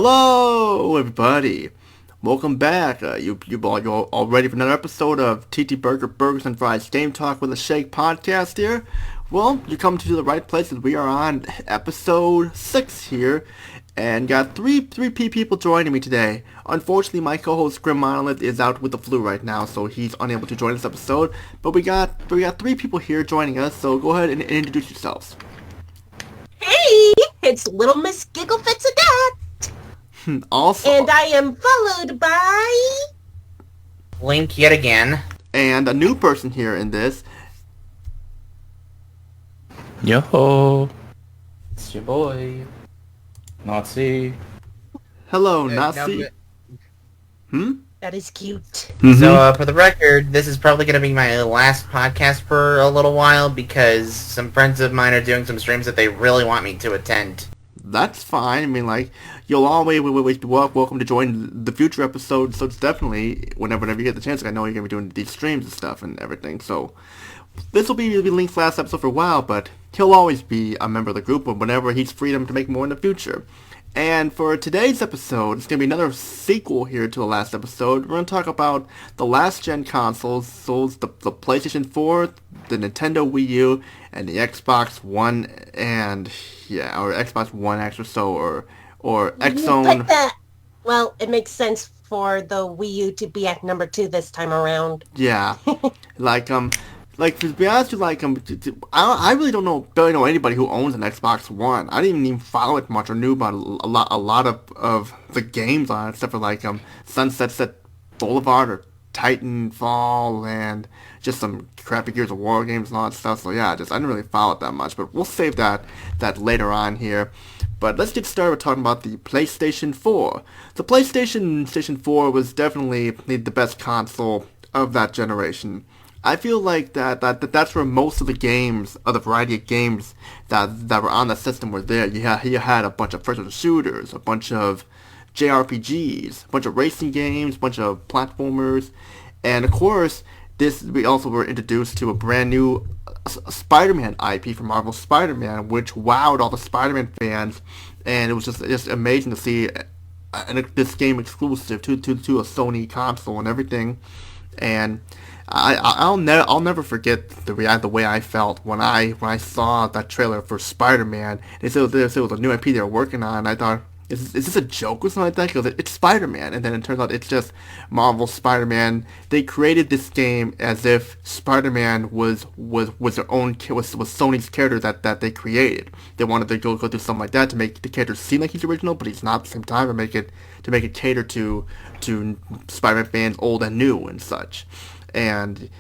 Hello, everybody. Welcome back. You're all ready for another episode of TTBurger Burgers and Fries Game Talk with a Shake podcast here. Well, you come to the right place as we are on episode 6 here, and got three people joining me today. Unfortunately, my co-host Grim Monolith is out with the flu right now, so he's unable to join this episode. But we got three people here joining us, so go ahead and introduce yourselves. Hey, it's Little Miss Gigglefits of Dad. Also, And I am followed by... Link yet again. and a new person here in this. Yo, it's your boy, Nazi. Hello, No, Nazi. but- That is cute. Mm-hmm. for the record, this is probably going to be my last podcast for a little while because some friends of mine are doing some streams that they really want me to attend. That's fine. I mean, like, you'll always be welcome to join the future episodes. So it's definitely whenever you get the chance. I know you're gonna be doing these streams and stuff and everything. So this will be Link's last episode for a while, but he'll always be a member of the group whenever he's freedom to make more in the future. And for today's episode, it's going to be another sequel here to the last episode. We're going to talk about the last-gen consoles, the PlayStation 4, the Nintendo Wii U, and the Xbox One, and, yeah, or Xbox One X or so, or X-Zone. But that, well, it makes sense for the Wii U to be at number 2 this time around. Yeah, like to be honest with you, I really don't barely know anybody who owns an Xbox One. I didn't even follow it much or knew about a lot of the games on it, except for Sunset Boulevard or Titanfall and just some crappy Gears of War games and all that stuff. So yeah, I didn't really follow it that much. But we'll save that later on here. But let's get started with talking about the PlayStation 4. The PlayStation 4 was definitely the best console of that generation. I feel like that's where most of the games, of the variety of games that were on the system were there. You had a bunch of first-person shooters, a bunch of JRPGs, a bunch of racing games, a bunch of platformers, and of course, we also were introduced to a brand new Spider-Man IP from Marvel Spider-Man, which wowed all the Spider-Man fans, and it was just amazing to see this game exclusive to a Sony console and everything, and I'll never forget the way I felt when I saw that trailer for Spider-Man. They said it was a new IP they were working on. I thought, is this a joke or something like that? Because it's Spider-Man, and then it turns out it's just Marvel Spider-Man. They created this game as if Spider-Man was their own was Sony's character that they created. They wanted to go through something like that to make the character seem like he's original, but he's not at the same time, and make it cater to Spider-Man fans old and new and such. And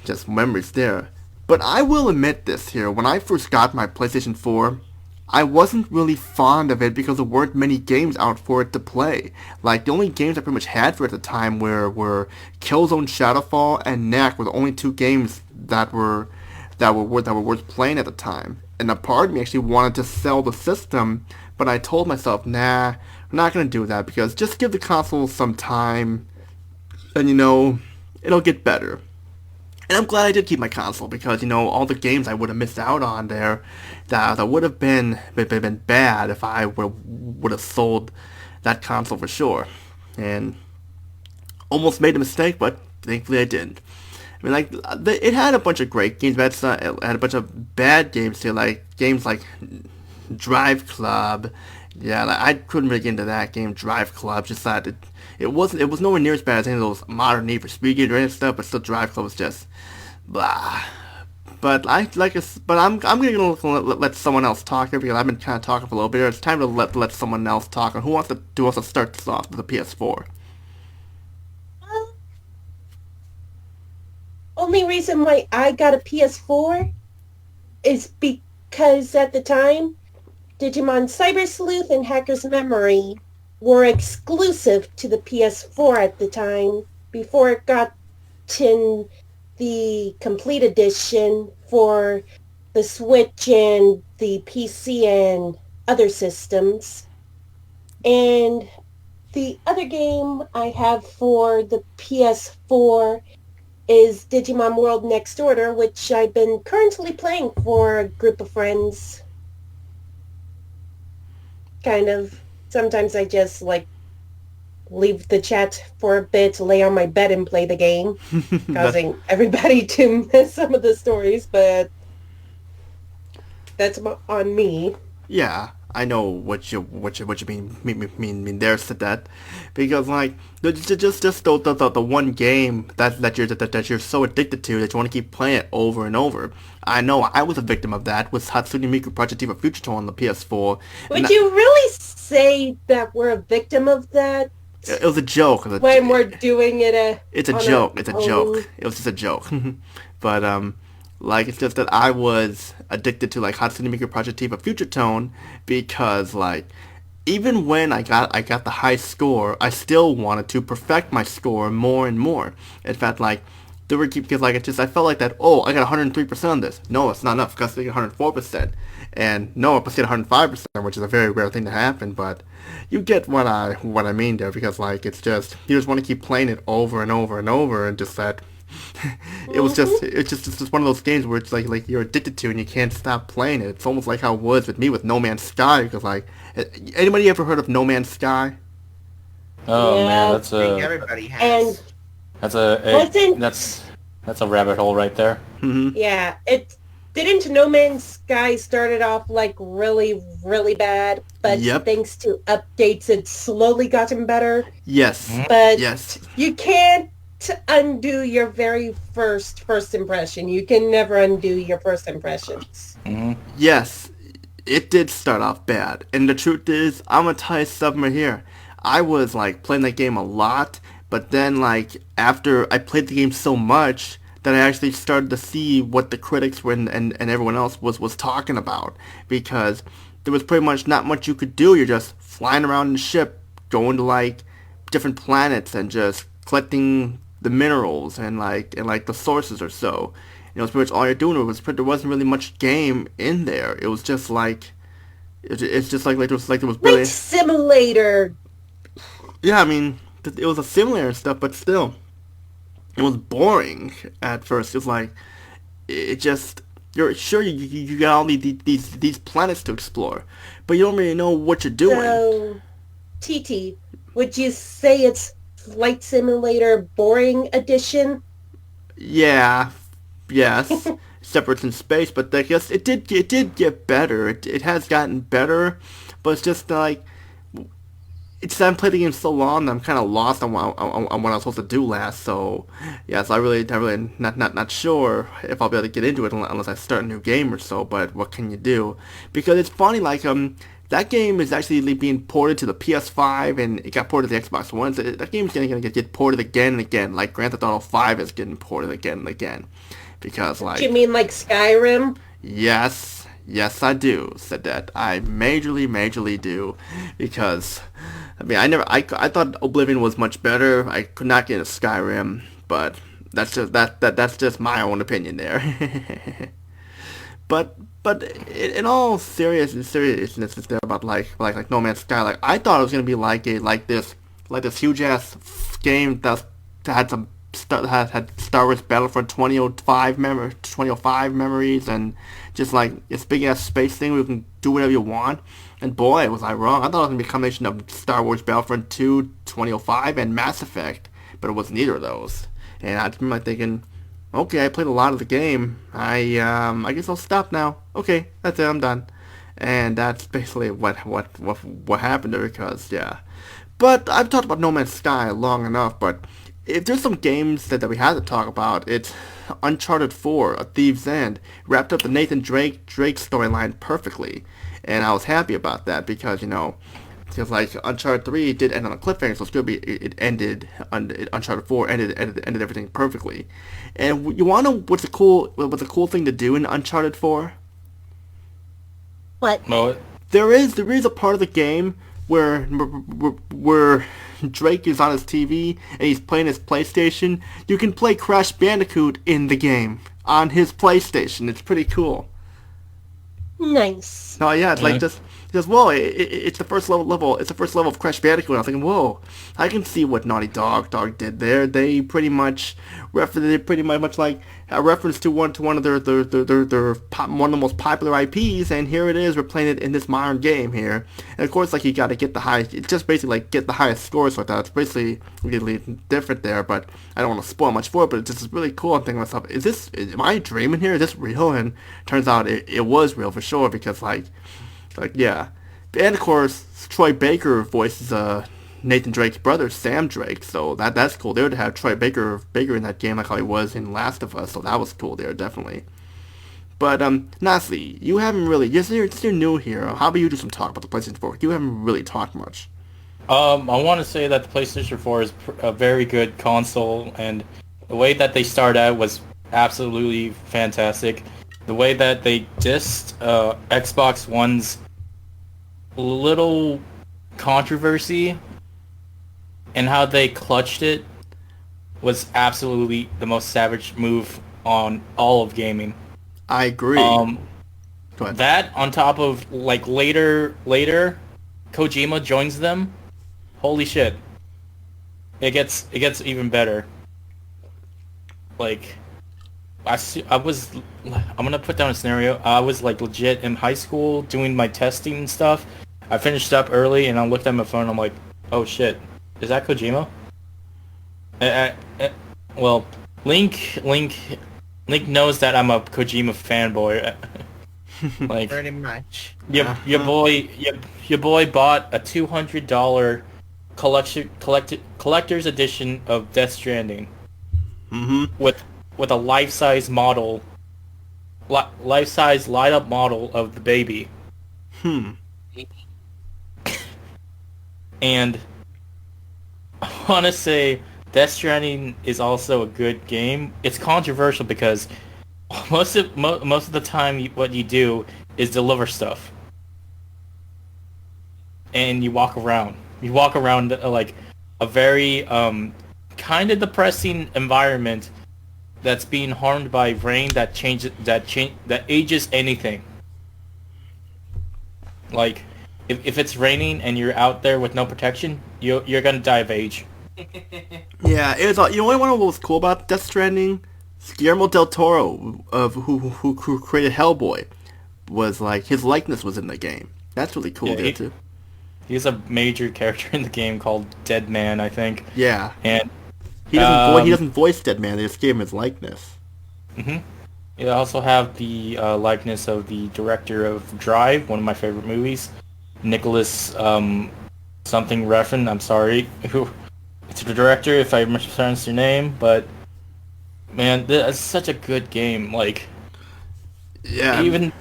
just memories there. But I will admit this here, when I first got my PlayStation 4, I wasn't really fond of it because there weren't many games out for it to play. Like, the only games I pretty much had for it at the time were Killzone Shadowfall and Knack were the only two games that were worth playing at the time. And a part of me actually wanted to sell the system, but I told myself, nah, I'm not going to do that because just give the console some time and, it'll get better. And I'm glad I did keep my console because, all the games I would have missed out on there that would have been bad if I would have sold that console for sure. And almost made a mistake, but thankfully I didn't. I mean, it had a bunch of great games, but it had a bunch of bad games too, like games like Drive Club. Yeah, I couldn't really get into that game, Drive Club. Just that it was nowhere near as bad as any of those modern Need for Speed games or any stuff. But still, Drive Club was just blah. But I'm gonna let someone else talk here because I've been kind of talking for a little bit. It's time to let someone else talk. And who wants to start this off with the PS4? Only reason why I got a PS4 is because at the time, Digimon Cyber Sleuth and Hacker's Memory were exclusive to the PS4 at the time before it got in the complete edition for the Switch and the PC and other systems. And the other game I have for the PS4 is Digimon World Next Order, which I've been currently playing for a group of friends. Kind of. sometimes I just leave the chat for a bit, lay on my bed and play the game, causing everybody to miss some of the stories, but that's on me. Yeah, I know what you mean there, Sadet, because like just the one game that you're so addicted to that you want to keep playing it over and over. I know I was a victim of that with Hatsune Miku Project Diva Future Tone on the PS4. Would you really say that we're a victim of that? It was a joke. When we're doing it, it's a joke. It's a joke. It was just a joke. But like it's just that I was addicted to like Hatsune Miku Project Diva Future Tone because like even when I got the high score, I still wanted to perfect my score more and more. In fact, like there were because like I felt like that. Oh, I got 103% on this. No, it's not enough. Because I get 104%, and no, I must get 105%, which is a very rare thing to happen. But you get what I mean there because like it's just you just want to keep playing it over and over and over and just that. It's just one of those games where it's like you're addicted to and you can't stop playing it. It's almost like how it was with me with No Man's Sky because like anybody ever heard of No Man's Sky? Oh Yeah. man, I think everybody has. that's a rabbit hole right there. Mm-hmm. Yeah, didn't No Man's Sky started off like really, really bad, but Yep. thanks to updates, it's slowly gotten better. Yes. But Yes. you can't undo your very first impression. You can never undo your first impressions. Yes. It did start off bad, and the truth is, I'm gonna tell you something right here. I was like playing that game a lot, but then like after I played the game so much that I actually started to see what the critics were and everyone else was talking about because there was pretty much not much you could do. You're just flying around in a ship, going to like different planets and just collecting the minerals and like the sources or so. You know, it's pretty much all you're doing. There wasn't really much game in there. It was just like it's just like there was really Flight Simulator. yeah. I mean, it was a simulator and stuff, but still, it was boring at first. It was like it just you're sure you got all these planets to explore, but you don't really know what you're doing. So, TT, would you say it's Flight Simulator Boring Edition? Yeah, yes, separate in space, but I guess it did get better. It has gotten better, but it's just like I haven't played the game so long that I'm kind of lost on what I was supposed to do last. So yeah, so I really not sure if I'll be able to get into it unless I start a new game or so. But what can you do? Because it's funny, like that game is actually being ported to the PS5 and it got ported to the Xbox One. So that game's gonna get ported again and again, like Grand Theft Auto 5 is getting ported again and again. Because like Do you mean like Skyrim? yes, I do, said that. I majorly do. Because I mean I thought Oblivion was much better. I could not get into Skyrim, but that's just my own opinion there. But in all seriousness there about like No Man's Sky, like I thought it was gonna be like this huge ass game that had some had Star Wars Battlefront 2005 memories and just like this big ass space thing where you can do whatever you want. And boy, was I wrong. I thought it was gonna be a combination of Star Wars Battlefront 2 2005 and Mass Effect, but it wasn't either of those. And I remember thinking, okay, I played a lot of the game. I guess I'll stop now. Okay, that's it. I'm done. And that's basically what happened there because yeah. But I've talked about No Man's Sky long enough. But if there's some games that we had to talk about, it's Uncharted 4: A Thief's End wrapped up the Nathan Drake storyline perfectly, and I was happy about that because because like Uncharted 3 did end on a cliffhanger, so it's gonna be Uncharted 4 ended everything perfectly. And you wanna know what's a cool thing to do in Uncharted 4? What? Well, There is a part of the game where Drake is on his TV and he's playing his PlayStation. You can play Crash Bandicoot in the game on his PlayStation. It's pretty cool. Nice. No, yeah, it's like just whoa, it's the first level. It's the first level of Crash Bandicoot. I was thinking, whoa, I can see what Naughty Dog did there. They pretty much like a reference to one of their one of the most popular IPs, and here it is. We're playing it in this modern game here, and of course, like you got to get the highest. It's just basically like get the highest scores like that. It's basically really different there, but I don't want to spoil much for it. But it's just really cool. I'm thinking to myself, am I dreaming here? Is this real? And turns out it was real for sure because yeah. And of course, Troy Baker voices Nathan Drake's brother, Sam Drake, so that's cool. They would have Troy Baker in that game like how he was in Last of Us, so that was cool there, definitely. But, Nasli, you haven't really, you're new here. How about you do some talk about the PlayStation 4? You haven't really talked much. I want to say that the PlayStation 4 is a very good console, and the way that they started out was absolutely fantastic. The way that they dissed Xbox One's little controversy and how they clutched it was absolutely the most savage move on all of gaming. I agree. Go ahead. That on top of like later Kojima joins them. Holy shit. It gets even better. Like I'm gonna put down a scenario. I was like legit in high school doing my testing and stuff. I finished up early and I looked at my phone and I'm like, oh shit, is that Kojima? Well, Link knows that I'm a Kojima fanboy. Like Pretty much. your boy bought a $200 collector's edition of Death Stranding. Mm-hmm. With a life-size model, life-size light-up model of the baby. And I want to say Death Stranding is also a good game. It's controversial because most of the time what you do is deliver stuff. And you walk around. You walk around like a very kind of depressing environment that's being harmed by rain that ages anything. Like if it's raining and you're out there with no protection, you're gonna die of age. Yeah, it was. You know what was cool about Death Stranding? Guillermo del Toro, of who created Hellboy, was like his likeness was in the game. That's really cool there too. He's a major character in the game called Dead Man, I think. Yeah, and he doesn't voice Dead Man. They just gave him his likeness. Mm-hmm. You also have the likeness of the director of Drive, one of my favorite movies, Nicholas something Refn. I'm sorry, it's the director if I mispronounce your name, but man, that's such a good game. Like, yeah, even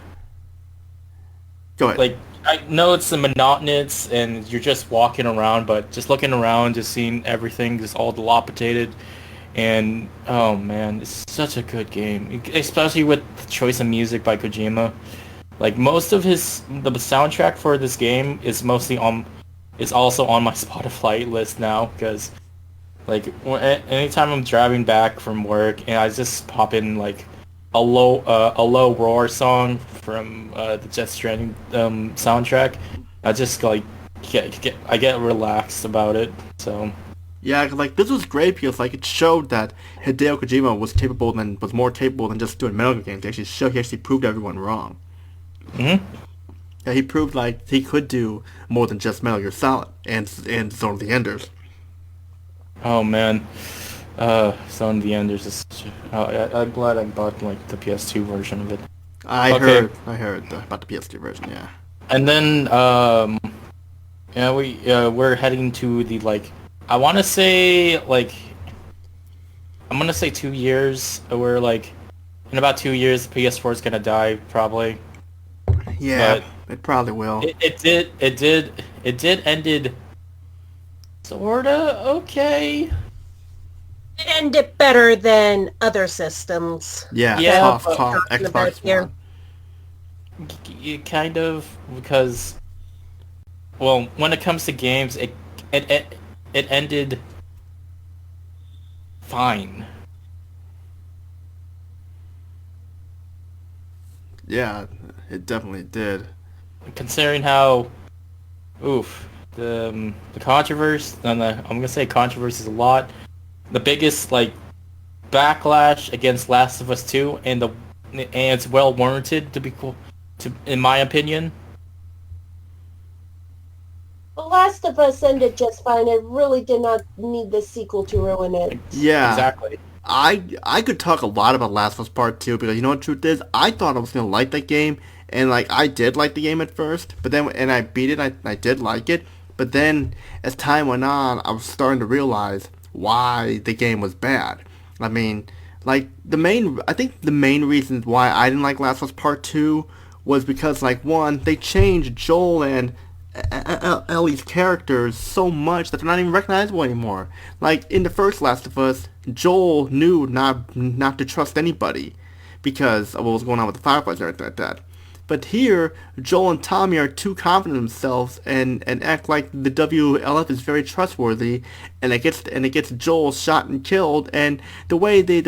go ahead. Like, I know it's monotonous and you're just walking around, but just looking around, just seeing everything just all dilapidated, and oh man, it's such a good game, especially with the choice of music by Kojima. Like most of the soundtrack for this game is also on my Spotify list now, because like anytime I'm driving back from work and I just pop in like a low roar song from the Death Stranding soundtrack, I just like get relaxed about it. So yeah, like this was great because like it showed that Hideo Kojima was more capable than just doing Metal Gear games. He actually proved everyone wrong. Mm-hmm. Yeah, he proved like he could do more than just Metal Gear Solid and Zone of the Enders. Oh man, Zone of the Enders is I'm glad I bought like the PS2 version of it. I heard about the PS2 version, yeah. And then we're heading to the like I'm gonna say 2 years. We're like in about 2 years the PS4 is gonna die probably. Yeah, it probably will. It did ended sorta okay. It ended better than other systems. Yeah, Xbox One. Kind of, because well, when it comes to games, it ended fine. Yeah, it definitely did. Considering how, the controversy, and I'm gonna say controversy is a lot. The biggest like backlash against Last of Us 2, and it's well warranted to be cool, in my opinion. The Last of Us ended just fine. It really did not need the sequel to ruin it. Yeah, Exactly. I could talk a lot about Last of Us Part 2 because you know what the truth is? I thought I was gonna like that game, and like I did like the game at first, but then and I beat it, I did like it, but then as time went on, I was starting to realize why the game was bad. I mean, like I think the main reason why I didn't like Last of Us Part 2 was because like one, they changed Joel and Ellie's characters so much that they're not even recognizable anymore. Like in the first Last of Us, Joel knew not to trust anybody because of what was going on with the Fireflies and everything like that. But here, Joel and Tommy are too confident in themselves and act like the WLF is very trustworthy, and it gets Joel shot and killed. And the way they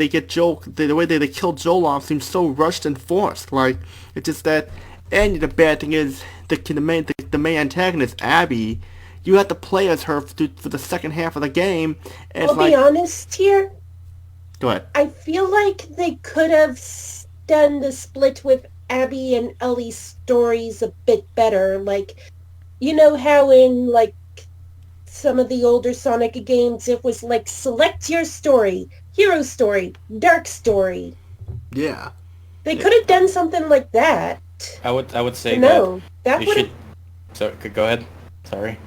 get Joel, the way they kill Joel off seems so rushed and forced. Like it's just that. And the bad thing is the main antagonist Abby. You have to play as her for the second half of the game. And I'll be honest here. Go ahead. I feel like they could have done the split with Abby and Ellie's stories a bit better. Like, you know how in, like, some of the older Sonic games, it was like, select your story. Hero story. Dark story. Yeah. They could have done something like that. I would say that you would should. So go ahead. Sorry.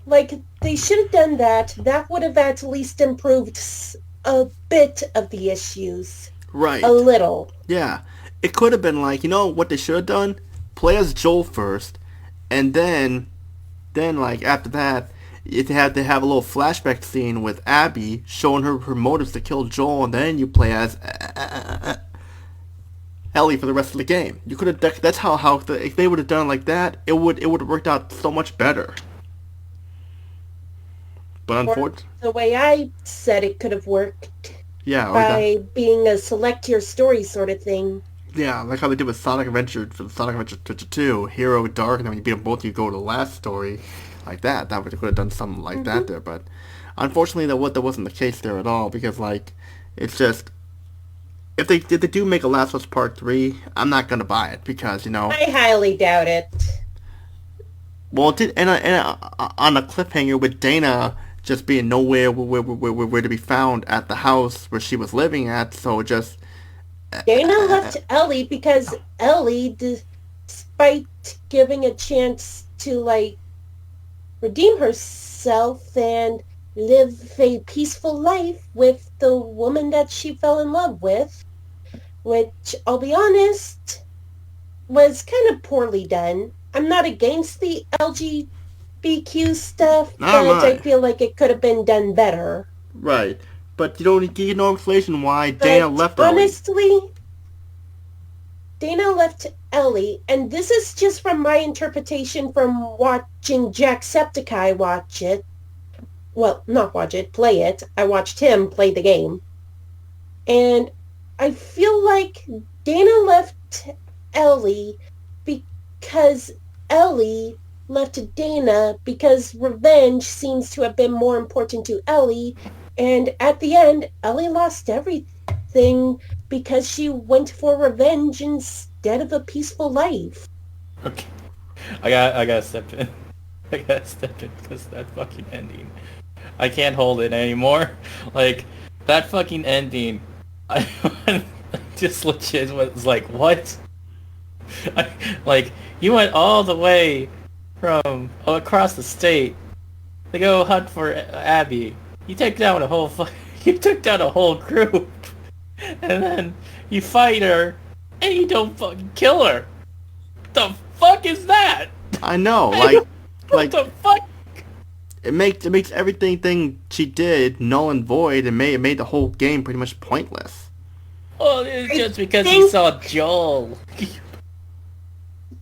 Like, they should have done that. That would have at least improved a bit of the issues. Right. A little. Yeah. It could have been like, you know what they should have done? Play as Joel first, and then like after that, they have a little flashback scene with Abby showing her motives to kill Joel, and then you play as Ellie for the rest of the game. You could have. That's how if they would have done it like that, it would have worked out so much better. But unfortunately, the way I said it could have worked. Yeah, by being a select your story sort of thing. Yeah, like how they did with Sonic Adventure for the Sonic Adventure 2, Hero, Dark, and then when you beat them both, you go to the last story, like that. That would could have done something like that there, but unfortunately, that wasn't the case there at all because like it's just. If they do make a Last of Us Part 3, I'm not gonna buy it because I highly doubt it. Well, it did, and on a cliffhanger with Dana just being nowhere where to be found at the house where she was living at, so just Dana left Ellie because Ellie, despite giving a chance to like redeem herself and live a peaceful life with the woman that she fell in love with, which, I'll be honest, was kind of poorly done. I'm not against the LGBTQ stuff, but I feel like it could have been done better. Right. But you don't get no explanation why Dana left Ellie. Honestly, Dana left Ellie, and this is just from my interpretation from watching Jacksepticeye watch it. Well, not watch it, play it. I watched him play the game. And I feel like Dana left Ellie because Ellie left Dana because revenge seems to have been more important to Ellie. And at the end, Ellie lost everything because she went for revenge instead of a peaceful life. Okay. I gotta step in. I gotta step in because that fucking ending. I can't hold it anymore. Like, that fucking ending, I just legit was like, what? Like, you went all the way from across the state to go hunt for Abby. You took down a whole group, and then you fight her, and you don't fucking kill her. The fuck is that? I know, what the fuck? It makes everything she did null and void, and it made the whole game pretty much pointless. Well, it's just because he saw Joel.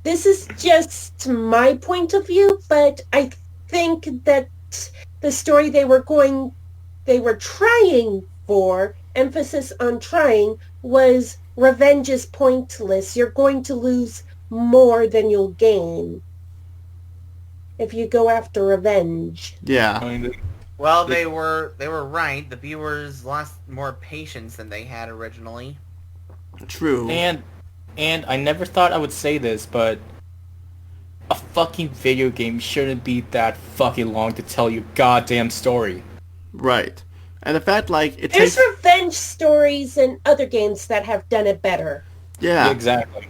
This is just my point of view, but I think that the story they were trying for, emphasis on trying, was revenge is pointless. You're going to lose more than you'll gain if you go after revenge. Yeah. I mean, Well, they were right. The viewers lost more patience than they had originally. True. and I never thought I would say this, but a fucking video game shouldn't be that fucking long to tell your goddamn story. Right. And the fact, like, it There's takes... revenge stories in other games that have done it better. Yeah. Exactly.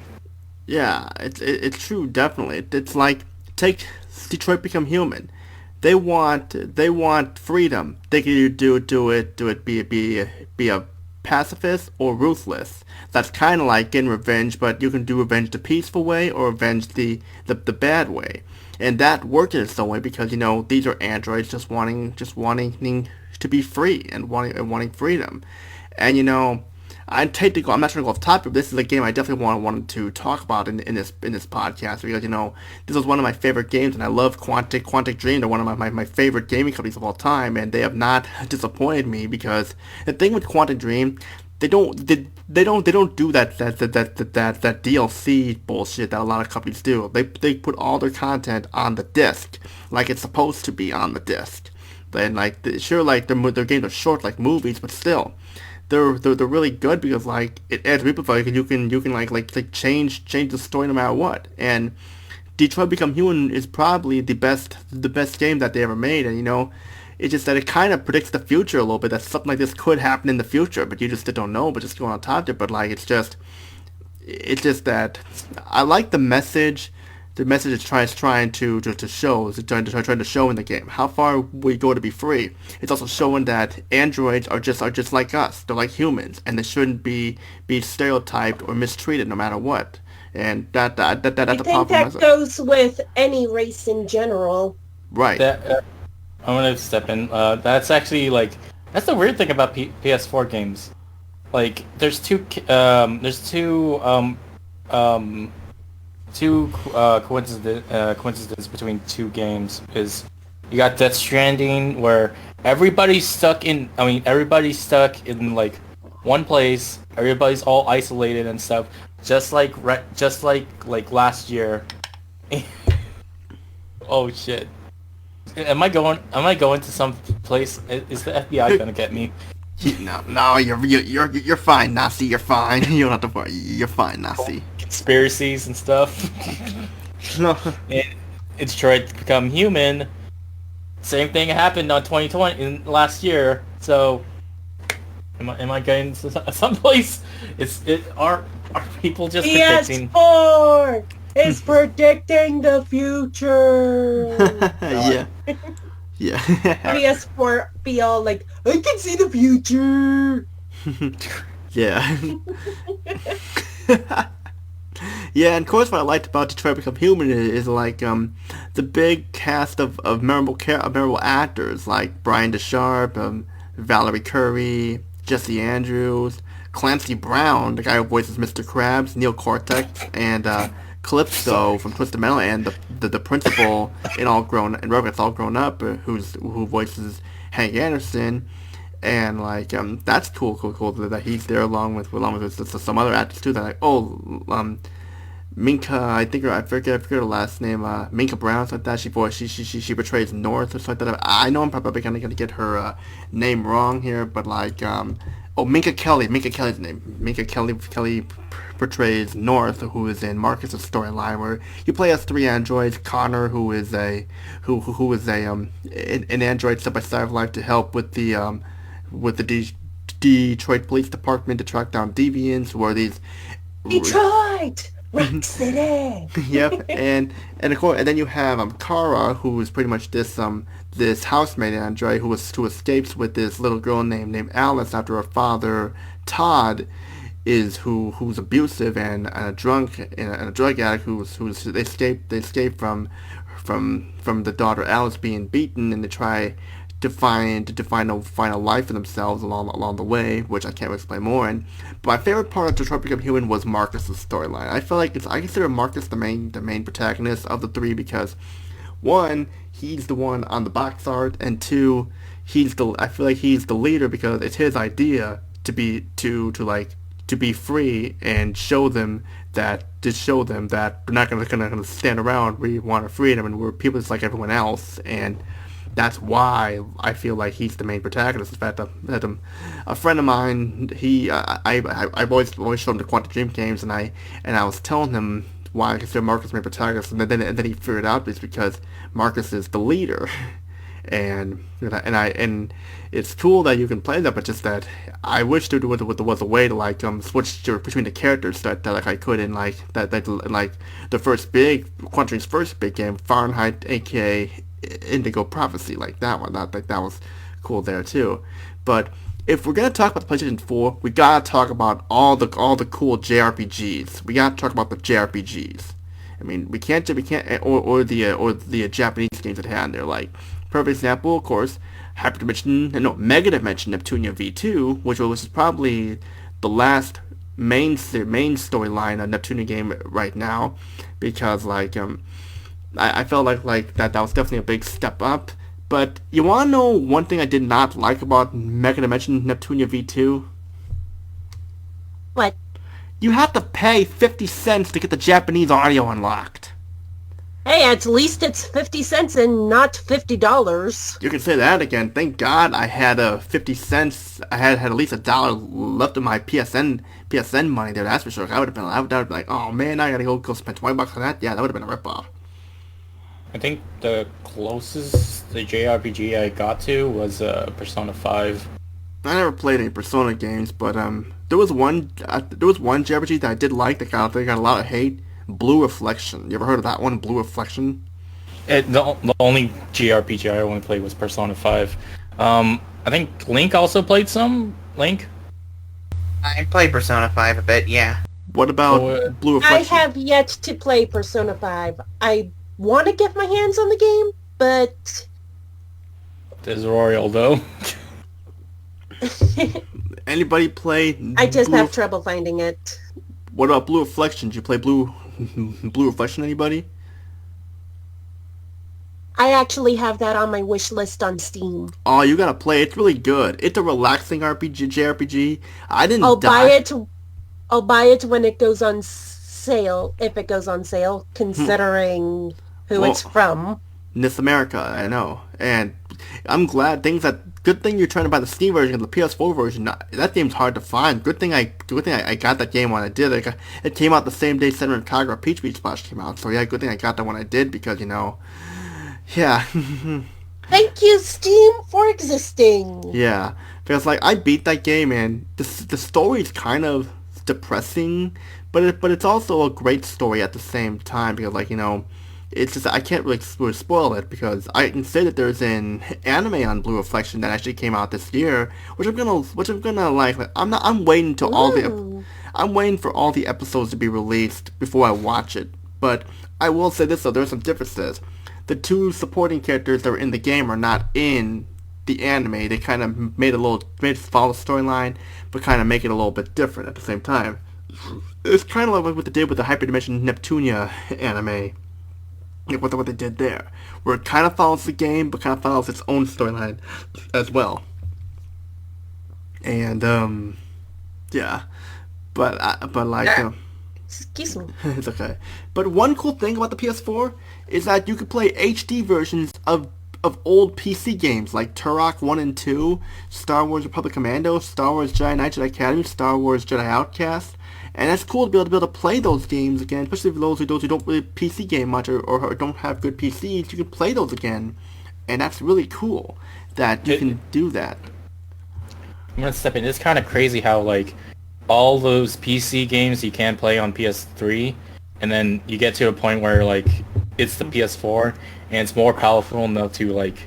Yeah, it's true, definitely. It's like, take Detroit Become Human. They want freedom. They can either be a pacifist or ruthless. That's kind of like getting revenge, but you can do revenge the peaceful way or revenge the bad way. And that worked in its own way because, you know, these are androids just wanting to be free and wanting freedom. And, you know, I'm not trying to go off topic, but this is a game I definitely wanted to talk about in this podcast because, you know, this was one of my favorite games, and I love Quantic Dream. They're one of my favorite gaming companies of all time, and they have not disappointed me because the thing with Quantic Dream, they don't do that DLC bullshit that a lot of companies do. They put all their content on the disc like it's supposed to be on the disc. And like sure, like their games are short like movies, but still. They're really good because like it adds replay and you can like change the story no matter what. And Detroit Become Human is probably the best game that they ever made. And you know, it's just that it kind of predicts the future a little bit. That something like this could happen in the future, but you just don't know. But just going on top of it. But like it's just that I like the message. The message is trying to show is trying to show in the game how far we go to be free. It's also showing that androids are just like us. They're like humans, and they shouldn't be stereotyped or mistreated no matter what. And that's a I powerful think that message. goes with any race in general. Right. That I'm gonna step in. That's actually like that's the weird thing about PS4 games. Like there's two coincidence between two games is you got Death Stranding where everybody's stuck in like one place, everybody's all isolated and stuff, just like last year. Oh shit. Am I going to some place? Is the FBI gonna get me? No, you're fine, Nazi. You're fine. You don't have to worry. You're fine, Nazi. Conspiracies and stuff. No. And it's tried to become human. Same thing happened on 2020 in last year. So, am I going to someplace? Are people just predicting? PS4 is predicting the future. Yeah. Yeah. PS4 be all like, I can see the future. Yeah. Yeah, and of course what I liked about Detroit Become Human is like the big cast of memorable actors like Brian DeSharp, Valerie Curry, Jesse Andrews, Clancy Brown, the guy who voices Mr. Krabs, Neil Cortex, and Calypso from Twisted Metal, and the principal in Rugrats All Grown Up, who voices Hank Anderson. And like that's cool that he's there along with some other actors too. That like Minka, I forget her last name, Minka Brown, something like that. She portrays North or something like that. I know I'm probably gonna get her name wrong here, but like Minka Kelly's name. Minka Kelly portrays North, who is in Marcus's storyline, where you play as three androids. Connor, who is an android step by side of life to help with the Detroit Police Department to track down deviants, where these Detroit! Rock City! Yep, and of course, and then you have Kara, who is pretty much this housemaid android who escapes with this little girl named Alice after her father Todd who's abusive and a drunk and a drug addict they escape from the daughter Alice being beaten, and they try to find a life for themselves along the way, which I can't explain more. And but my favorite part of Detroit Become Human was Marcus's storyline. I feel like I consider Marcus the main protagonist of the three because one, he's the one on the box art, and two, I feel like he's the leader because it's his idea to to be free and show them that we're not gonna stand around. We want freedom, and we're people just like everyone else, and that's why I feel like he's the main protagonist. In fact, a friend of mine, I've always showed him the Quantum Dream games, and I was telling him why I consider Marcus the main protagonist, and then he figured out it's because Marcus is the leader. And it's cool that you can play that, but just that I wish there was a way to like switch between the characters that like I could in like that like the Quantum's first big game, Fahrenheit, aka Indigo Prophecy, like that one. That was cool there too. But if we're gonna talk about the PlayStation 4, we gotta talk about all the cool JRPGs. We gotta talk about the JRPGs. I mean, we can't or the Japanese games that they had in there. Like perfect example, of course, Mega Dimension Neptunia V2, which is probably the last main storyline of Neptunia game right now, because like I felt like that was definitely a big step up. But you want to know one thing I did not like about Mega Dimension Neptunia V2? What? You have to pay 50 cents to get the Japanese audio unlocked. Hey, at least it's 50 cents and not $50. You can say that again. Thank God I had 50 cents. I had at least $1 left of my PSN money there. That's for sure. I would have been like, oh man, I gotta go spend $20 on that. Yeah, that would have been a ripoff. I think the closest the JRPG I got to was Persona 5. I never played any Persona games, but there was one JRPG that I did like that got a lot of hate. Blue Reflection. You ever heard of that one, Blue Reflection? The only JRPG I only played was Persona 5. I think Link also played some. Link? I played Persona 5 a bit, yeah. What about Blue Reflection? I have yet to play Persona 5. I want to get my hands on the game, but... There's Royal, though. Anybody play... I just have trouble finding it. What about Blue Reflection? Did you play Blue Reflection, anybody? I actually have that on my wish list on Steam. Oh, you gotta play it. It's really good. It's a relaxing JRPG. I didn't I'll buy it when it goes on sale, if it goes on sale, considering who it's from. This America, I know. And I'm glad good thing you're trying to buy the Steam version and the PS4 version. That game's hard to find. Good thing I got that game when I did. It came out the same day Senran Kagura Peach Beach Splash came out. So yeah, good thing I got that when I did, because yeah. Thank you, Steam, for existing. Yeah, because like I beat that game and the story's kind of depressing, but it's also a great story at the same time, because like it's just I can't really spoil it, because I can say that there's an anime on Blue Reflection that actually came out this year, which I'm gonna like. I'm waiting till I'm waiting for all the episodes to be released before I watch it. But I will say this though, there are some differences. The two supporting characters that are in the game are not in the anime. They kind of made it follow the storyline, but kind of make it a little bit different at the same time. It's kind of like what they did with the Hyperdimension Neptunia anime. What they did there, where it kind of follows the game, but kind of follows its own storyline as well. And yeah, but like, excuse me, it's okay. But one cool thing about the PS4 is that you could play HD versions of old PC games like Turok 1 and 2, Star Wars Republic Commando, Star Wars Jedi Knight Jedi Academy, Star Wars Jedi Outcast. And that's cool to be able to play those games again, especially for those who don't really PC game much or don't have good PCs. You can play those again, and that's really cool that you can do that. I'm gonna step in. It's kind of crazy how like all those PC games you can play on PS3, and then you get to a point where like it's the PS4 and it's more powerful enough to like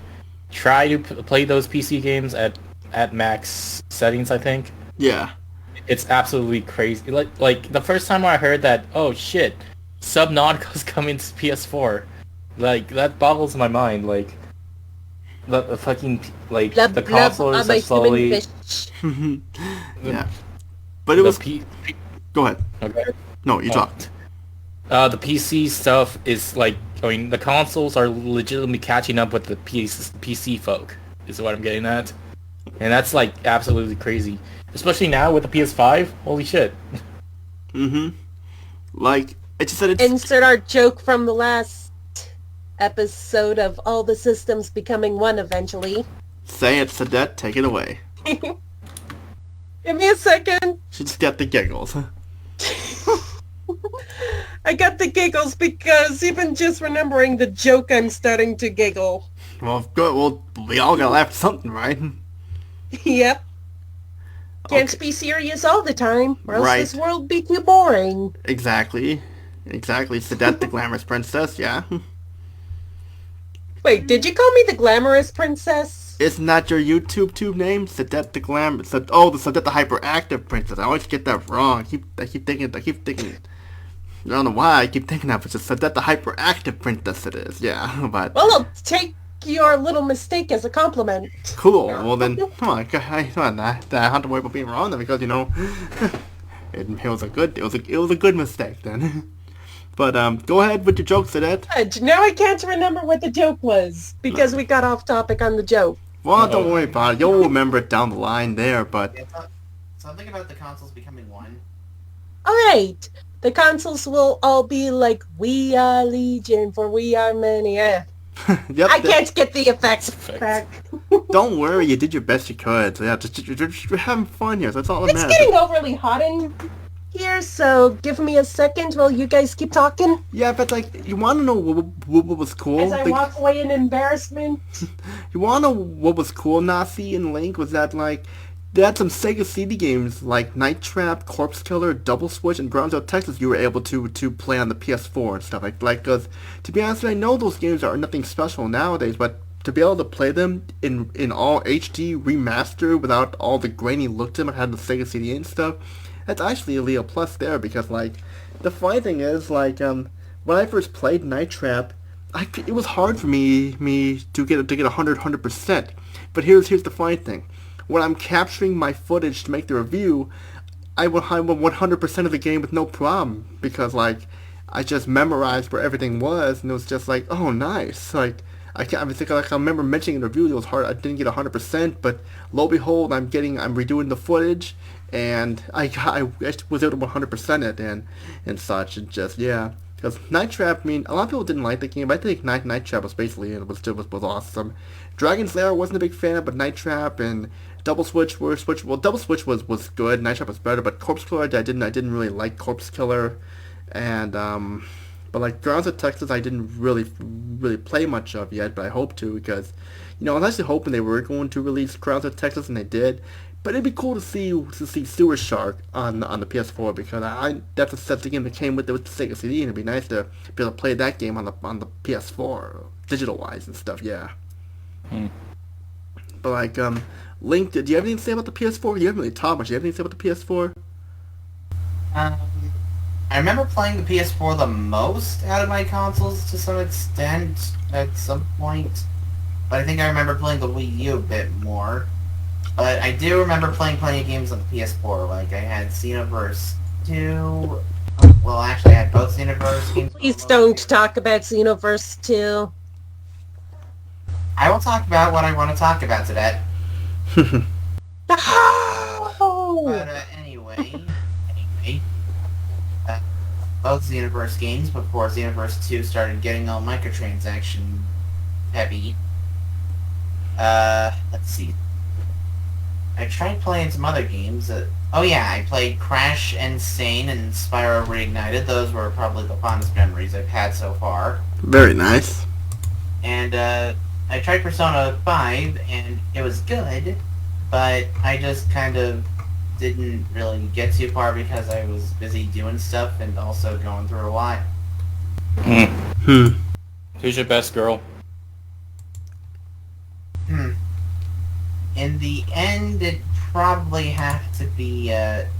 try to play those PC games at max settings, I think. Yeah. It's absolutely crazy. Like the first time I heard that, oh shit, Subnautica's coming to PS4, like that boggles my mind. Like the fucking like blub, the consoles are slowly. Yeah, but it was. Go ahead. Okay. No, you talked. The PC stuff is like, I mean, the consoles are legitimately catching up with the PC folk. Is what I'm getting at. And that's like absolutely crazy. Especially now with the PS5. Holy shit. Mm-hmm. Like, it just said it's... Insert our joke from the last episode of all the systems becoming one eventually. Say it, Sadet, take it away. Give me a second. She just got the giggles. I got the giggles because even just remembering the joke, I'm starting to giggle. Well, good. Well, we all gotta laugh at something, right? Yep. Can't Okay. be serious all the time, or else Right. this world be too boring. Exactly. Sadet the glamorous princess, yeah. Wait, did you call me the glamorous princess? Isn't that your YouTube tube name? Sadet the Sadet the Hyperactive Princess. I always get that wrong. I keep thinking. I don't know why I keep thinking that, but it's Sadet the Hyperactive Princess it is. Yeah, but Well, I'll take your little mistake as a compliment. cool. Well then, come on. I have to worry about being wrong then because it was a good mistake then. But go ahead with your joke, Sadet. Good. Now I can't remember what the joke was because we got off topic on the joke. Well, don't worry about it. You'll remember it down the line there. But Yeah, something about the consoles becoming one. Alright. The consoles will all be like, we are legion, for we are many. yep. I can't get the effects Effects. back. Don't worry, you did your best you could. So yeah, just you're having fun here. So that's all that It's matters. getting overly hot in here, so give me a second while you guys keep talking. Yeah, but like, you want to know what was cool? As I Like, walk away in embarrassment. you want to know what was cool, Nazi and Link? Was that like they had some Sega CD games like Night Trap, Corpse Killer, Double Switch, and Ground Zero Texas. You were able to play on the PS4 and stuff like. Cause to be honest, I know those games are nothing special nowadays, but to be able to play them in all HD remastered without all the grainy look to them, had the Sega CD and stuff. That's actually a real plus there because like the funny thing is like when I first played Night Trap, it was hard for me to get 100%. But here's the funny thing. When I'm capturing my footage to make the review, I will 100% of the game with no problem because like I just memorized where everything was and it was just like, oh nice. Like I remember mentioning in the review it was hard. I didn't get 100%, but lo and behold, I'm redoing the footage and I was able to 100% it and such and just yeah. Because Night Trap, I mean, a lot of people didn't like the game, but I think Night Trap was basically was awesome. Dragon's Lair wasn't a big fan of, but Night Trap and Double Switch Double Switch was good. Night Trap was better, but Corpse Killer I didn't really like Corpse Killer, and but like Grounds of Texas I didn't really play much of yet, but I hope to because I was actually hoping they were going to release Grounds of Texas and they did. But it'd be cool to see Sewer Shark on the PS4 because that's the game that came with the Sega CD and it'd be nice to be able to play that game on the PS4 digital wise and stuff. Yeah. But like Link, do you have anything to say about the PS4? You haven't really talked much. Do you have anything to say about the PS4? I remember playing the PS4 the most out of my consoles to some extent at some point. But I think I remember playing the Wii U a bit more. But I do remember playing plenty of games on the PS4. Like, I had Xenoverse 2. Well, actually, I had both Xenoverse games. Please don't talk about Xenoverse 2. I will talk about what I want to talk about today. Oh! But anyway, both Xenoverse games before Xenoverse 2 started getting all microtransaction heavy. Let's see. I tried playing some other games. Oh yeah, I played Crash Insane and Spyro Reignited. Those were probably the fondest memories I've had so far. Very nice. And I tried Persona 5, and it was good, but I just kind of didn't really get too far because I was busy doing stuff and also going through a lot. Who's your best girl? In the end, it probably have to be.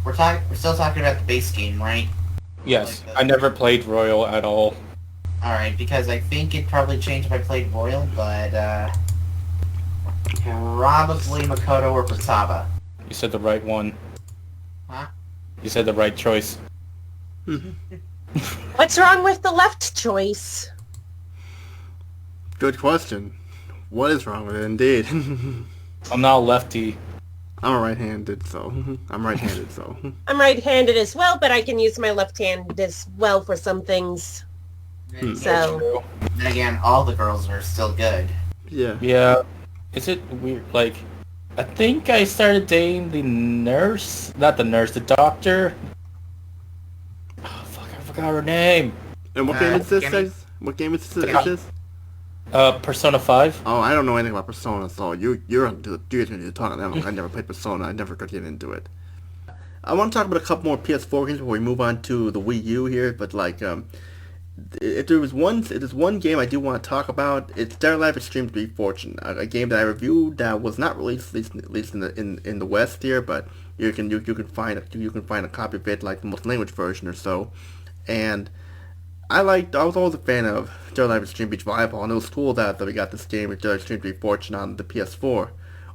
We're still talking about the base game, right? Yes. I never played Royal at all. All right, because I think it'd probably change if I played Royal, but probably Makoto or Futaba. You said the right one. Huh? You said the right choice. What's wrong with the left choice? Good question. What is wrong with it, indeed? I'm now lefty. I'm right-handed, so I'm right-handed, so I'm right-handed as well, but I can use my left hand as well for some things. So, True. Then again, all the girls are still good. yeah. Yeah. Is it weird? Like, I think I started dating the nurse. Not the nurse, the doctor. Oh, fuck, I forgot her name. And what game is this, Gimme. guys? What game is this? Persona 5. Oh, I don't know anything about Persona, so you're going to talk to them. I never played Persona. I never got to get into it. I want to talk about a couple more PS4 games before we move on to the Wii U here, but like, if there's one game I do want to talk about, it's Dead or Alive Extreme 3 Fortune, a game that I reviewed that was not released at least in the West here, but you can find a copy of it, like the Muslim language version or so, and I was always a fan of Dead or Alive Extreme Beach Volleyball, and it was cool that we got this game with Dead or Alive Extreme 3 Fortune on the PS4.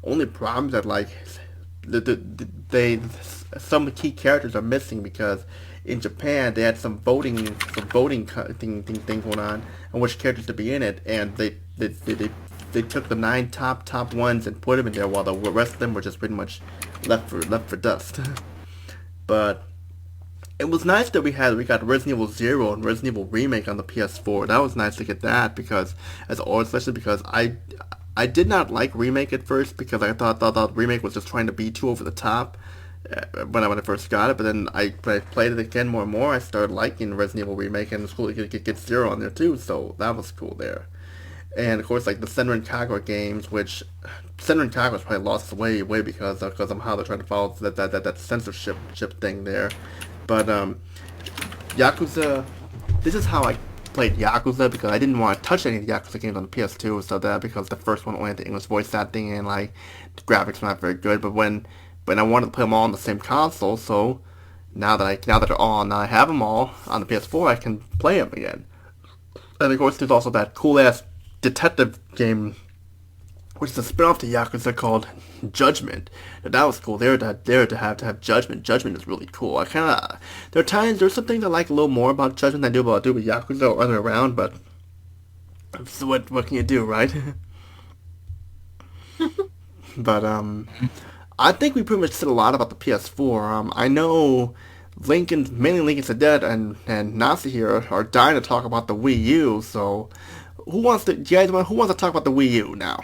Only problem is that like some of the key characters are missing because in Japan they had some voting thing going on which characters to be in it, and they took the 9 top ones and put them in there while the rest of them were just pretty much left for dust. But it was nice that we got Resident Evil 0 and Resident Evil Remake on the PS4. That was nice to get that because especially because I did not like Remake at first because I thought Remake was just trying to be too over the top when I first got it. But then when I played it again more and more, I started liking Resident Evil Remake, and it's cool to get Zero on there too. So that was cool there. And of course, like the Senran Kagura games, which Senran Kagura's probably lost its way because of how they're trying to follow that censorship thing there. But Yakuza, this is how I played Yakuza because I didn't want to touch any of the Yakuza games on the PS2, so that because the first one only had the English voice acting and like the graphics were not very good. But when I wanted to play them all on the same console, so now that I have them all on the PS4, I can play them again. And of course, there's also that cool ass detective game, which is a spin-off to Yakuza called Judgment. Now, that was cool. There to have Judgment. Judgment is really cool. There's some things I like a little more about Judgment than I do with Yakuza or other around, but so what can you do, right? But I think we pretty much said a lot about the PS4. I know mainly Lincoln Sadet and Nasi here are dying to talk about the Wii U. So who wants to talk about the Wii U now?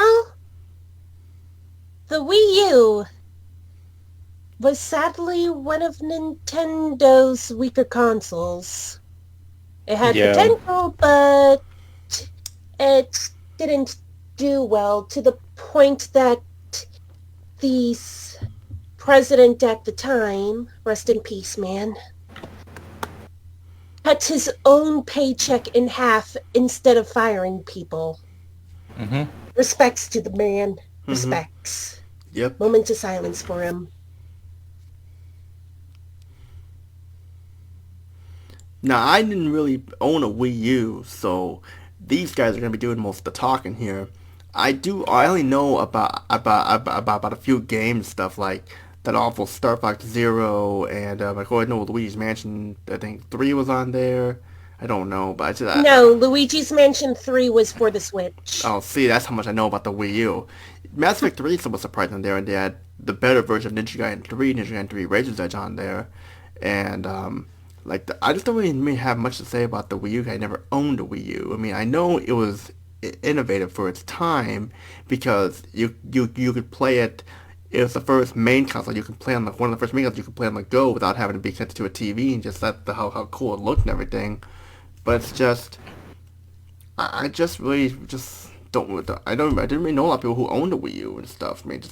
well, the Wii U was sadly one of Nintendo's weaker consoles. It had potential, but it didn't do well to the point that the president at the time, rest in peace, man, cut his own paycheck in half instead of firing people. Mm-hmm. Respects to the man. Mm-hmm. Respects. Yep. Moment of silence for him. Now, I didn't really own a Wii U, so these guys are going to be doing most of the talking here. I only know about a few games stuff like that awful Star Fox Zero and I know Luigi's Mansion. I think 3 was on there. I don't know, but No, Luigi's Mansion 3 was for the Switch. Oh, see, that's how much I know about the Wii U. Mass Effect 3 is somewhat surprising there, and they had the better version of Ninja Gaiden 3 Razor's Edge on there, and I just don't really have much to say about the Wii U. I never owned a Wii U. I mean, I know it was innovative for its time because you could play it. It was the first main console you could play on one of the first main consoles you could play on the go without having to be connected to a TV and just how cool it looked and everything. But it's just, I didn't really know a lot of people who owned a Wii U and stuff. I mean,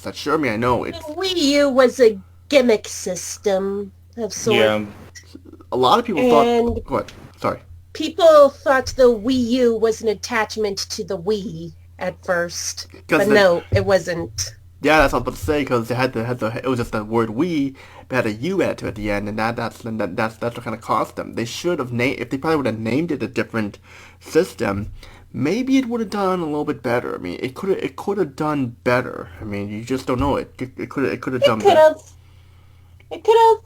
I know it's. The Wii U was a gimmick system of sorts. Yeah. A lot of people thought. Go ahead. Sorry. People thought the Wii U was an attachment to the Wii at first, but no, it wasn't. Yeah, that's what I was about to say because it was just the word Wii, but had a U added to it at the end, and that's what kind of cost them. They should have if they probably would have named it a different system, maybe it would have done a little bit better. I mean, it could have done better. I mean, you just don't know it. It could have done better. It could have.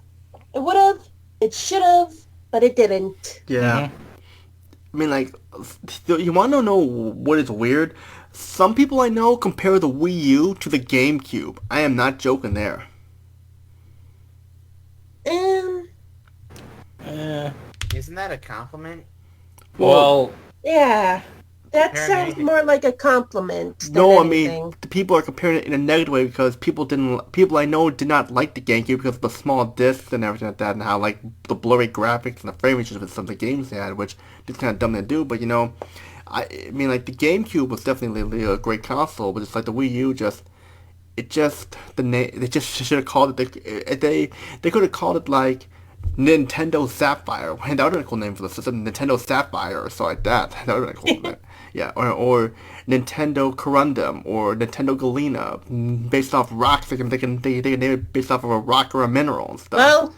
It would have. It should have, but it didn't. Yeah. Mm-hmm. I mean, you want to know what is weird? Some people I know compare the Wii U to the GameCube. I am not joking there. Eh, Isn't that a compliment? well, Yeah. That Comparing sounds anything- more like a compliment than No, I anything. mean the people are comparing it in a negative way because people I know did not like the GameCube because of the small discs and everything like that, and how like the blurry graphics and the frame rates of some of the games they had, which is kind of dumb to do. But I mean like the GameCube was definitely a great console, but it's like the Wii U the name they just should have called it they could have called it like Nintendo Sapphire, and that would have been a cool name for the system, Nintendo Sapphire or something like that. That would have been a cool name. Yeah, or Nintendo Corundum or Nintendo Galena, based off rocks. They can name it based off of a rock or a mineral and stuff. Well,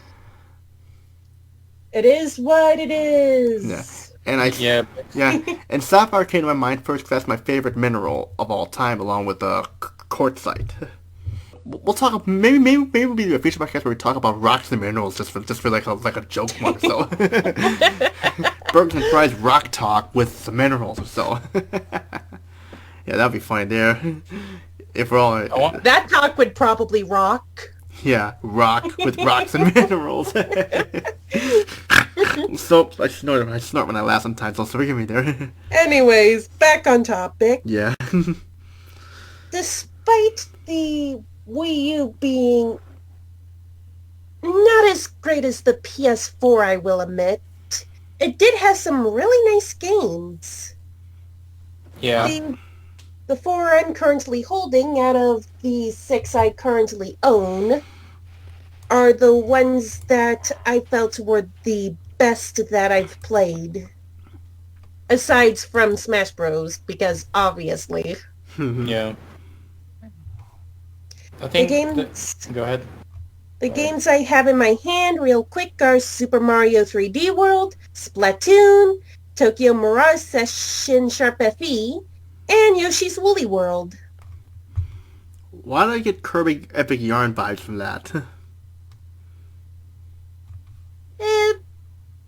it is what it is. Yeah. And yeah, yeah, and Sapphire came to my mind first because that's my favorite mineral of all time, along with quartzite. We'll talk. Maybe we'll be a future podcast where we talk about rocks and minerals just for like a joke one or so. Burgers and fries rock talk with the minerals or so. Yeah, that'd be funny there. If we're all That talk would probably rock. yeah, rock with rocks and minerals. So I snort when I laugh sometimes. So forgive me there. Anyways, back on topic. Yeah. Despite the Wii U being not as great as the PS4, I will admit, it did have some really nice games. yeah. The four I'm currently holding out of the 6 I currently own are the ones that I felt were the best that I've played. Aside from Smash Bros, because obviously. Yeah. I think go ahead. The games I have in my hand real quick are Super Mario 3D World, Splatoon, Tokyo Mirage Session Sharp FE, and Yoshi's Woolly World. Why did I get Kirby Epic Yarn vibes from that?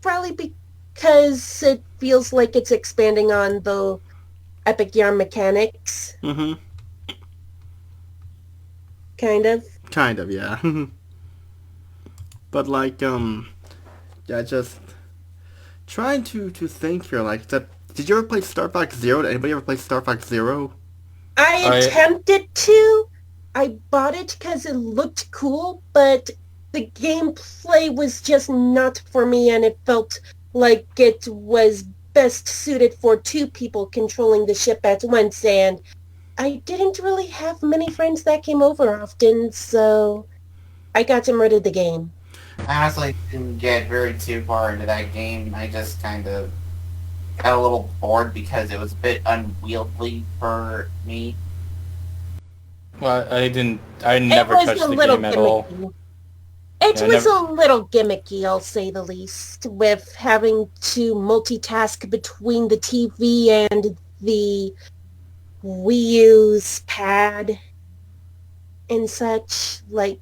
Probably because it feels like it's expanding on the Epic Yarn mechanics. Mm-hmm. Kind of. Kind of, yeah. But like, yeah, just trying to think here. Like, did you ever play Star Fox Zero? Did anybody ever play Star Fox Zero? I attempted to. I bought it because it looked cool, but the gameplay was just not for me, and it felt like it was best suited for 2 people controlling the ship at once, and I didn't really have many friends that came over often, so I got rid of the game. I honestly didn't get very too far into that game. I just kind of got a little bored because it was a bit unwieldy for me. Well, I never touched the game at all. It Yeah, was a little gimmicky, I'll say the least, with having to multitask between the TV and the Wii U's pad and such. Like,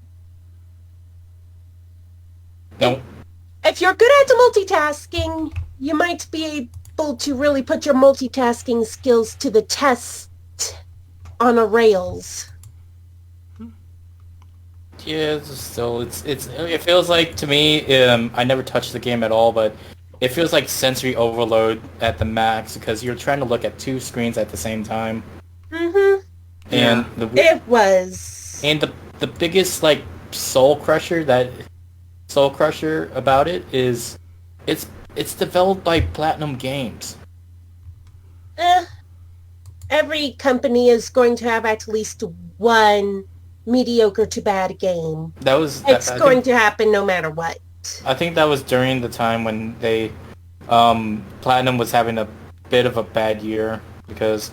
No. if you're good at multitasking, you might be able to really put your multitasking skills to the test on a rails. Yeah, it feels like to me. I never touched the game at all, but it feels like sensory overload at the max because you're trying to look at 2 screens at the same time. Mm-hmm. And It was. and the biggest like soul crusher about it is it's developed by Platinum Games. Every company is going to have at least one mediocre to bad game. It's going to happen no matter what. I think that was during the time when they Platinum was having a bit of a bad year because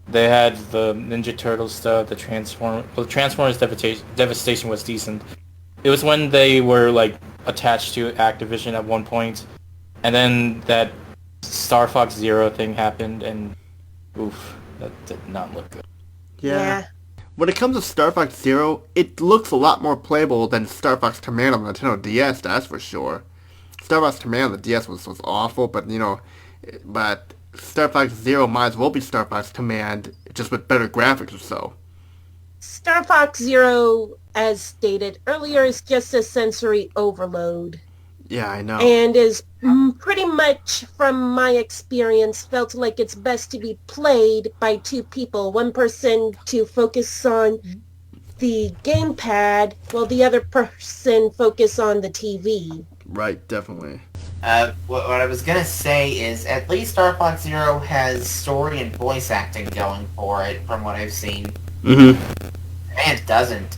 they had the Ninja Turtles stuff, the Transformers Devastation was decent. It was when they were like attached to Activision at one point, and then that Star Fox Zero thing happened, and oof, that did not look good. Yeah. When it comes to Star Fox Zero, it looks a lot more playable than Star Fox Command on the Nintendo DS, that's for sure. Star Fox Command on the DS was awful, but Star Fox Zero might as well be Star Fox Command just with better graphics or so. Star Fox Zero, as stated earlier, is just a sensory overload. Yeah, I know. And is pretty much, from my experience, felt like it's best to be played by two people. One person to focus on the gamepad, while the other person focus on the TV. Right, definitely. What I was gonna say is, at least Star Fox Zero has story and voice acting going for it, from what I've seen. Mm-hmm. And it doesn't.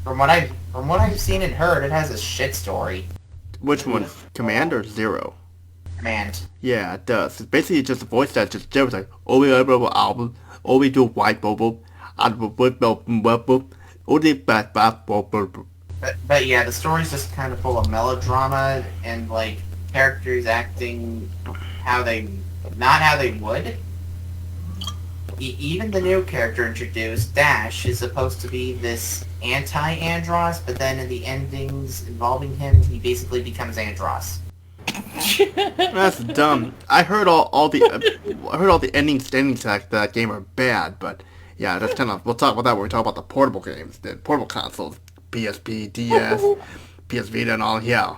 From what I've seen and heard, it has a shit story. Which one? Command or Zero? Command. Yeah, it does. It's basically just a voice that's just there. It's like, album, we do white bubble, But yeah, the story's just kind of full of melodrama and like characters acting not how they would. Even the new character introduced, Dash, is supposed to be this anti-Andross, but then in the endings involving him, he basically becomes Andross. That's dumb. I heard all the endings to that game are bad, but yeah, that's kind of, we'll talk about that when we talk about the portable games, the portable consoles, PSP, DS, PS Vita, and all. Yeah.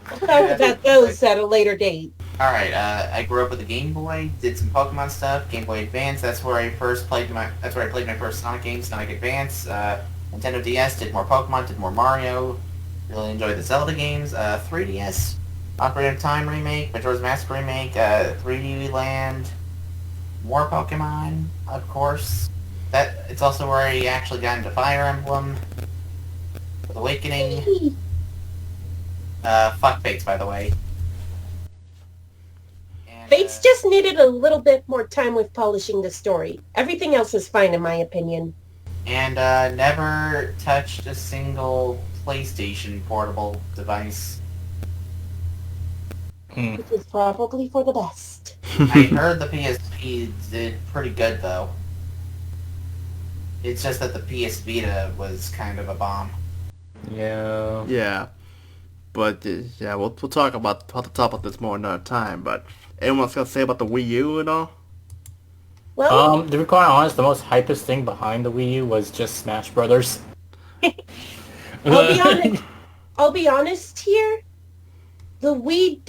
We'll talk about those at a later date. Alright, I grew up with a Game Boy, did some Pokemon stuff, Game Boy Advance, that's where I played my first Sonic games, Sonic Advance, Nintendo DS, did more Pokemon, did more Mario, really enjoyed the Zelda games, 3DS, Ocarina of Time remake, Majora's Mask remake, 3D Land, more Pokemon, of course. It's also where I actually got into Fire Emblem, with Awakening, fuck Fates, by the way. Fates just needed a little bit more time with polishing the story. Everything else was fine in my opinion. And never touched a single PlayStation portable device. Which is probably for the best. I heard the PSP did pretty good though. It's just that the PS Vita was kind of a bomb. Yeah. Yeah. But yeah, we'll talk about this more another time. But anyone else got to say about the Wii U and all? Well, To be quite honest, the most hypest thing behind the Wii U was just Smash Brothers. I'll be honest here. The Wii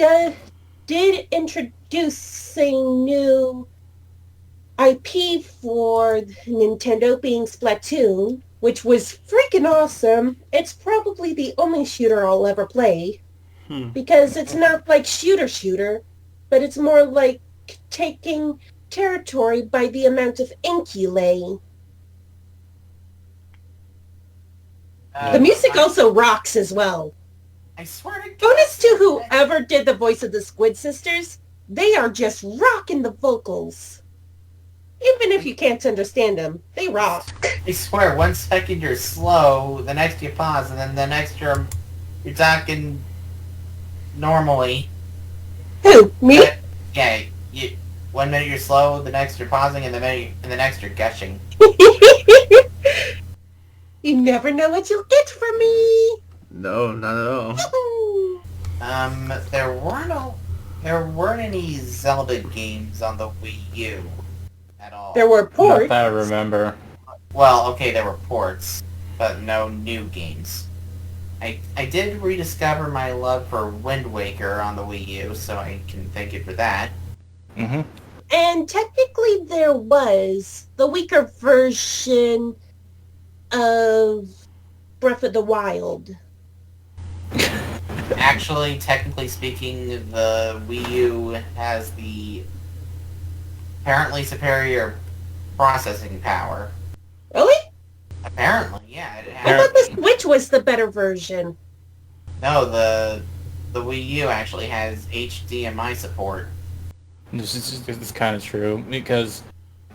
did introduce a new IP for Nintendo, being Splatoon, which was freaking awesome. It's probably the only shooter I'll ever play. Because it's not like shooter, but it's more like taking territory by the amount of ink you lay. The music also rocks as well. I swear to God. Bonus to whoever did the voice of the Squid Sisters, they are just rocking the vocals. Even if you can't understand them, they rock. I swear, 1 second you're slow, the next you pause, and then the next you're talking normally. Who? Me? Yeah, 1 minute you're slow, the next you're pausing, and the next you're gushing. You never know what you'll get from me. No, not at all. There weren't any Zelda games on the Wii U at all. There were Not ports. that I remember. Well, okay, there were ports, but no new games. I did rediscover my love for Wind Waker on the Wii U, so I can thank you for that. Mm-hmm. And technically there was the weaker version of Breath of the Wild. Actually, technically speaking, the Wii U has the apparently superior processing power. Really? Apparently, yeah. It I has, thought the Switch was the better version. no, the Wii U actually has HDMI support. This is kind of true because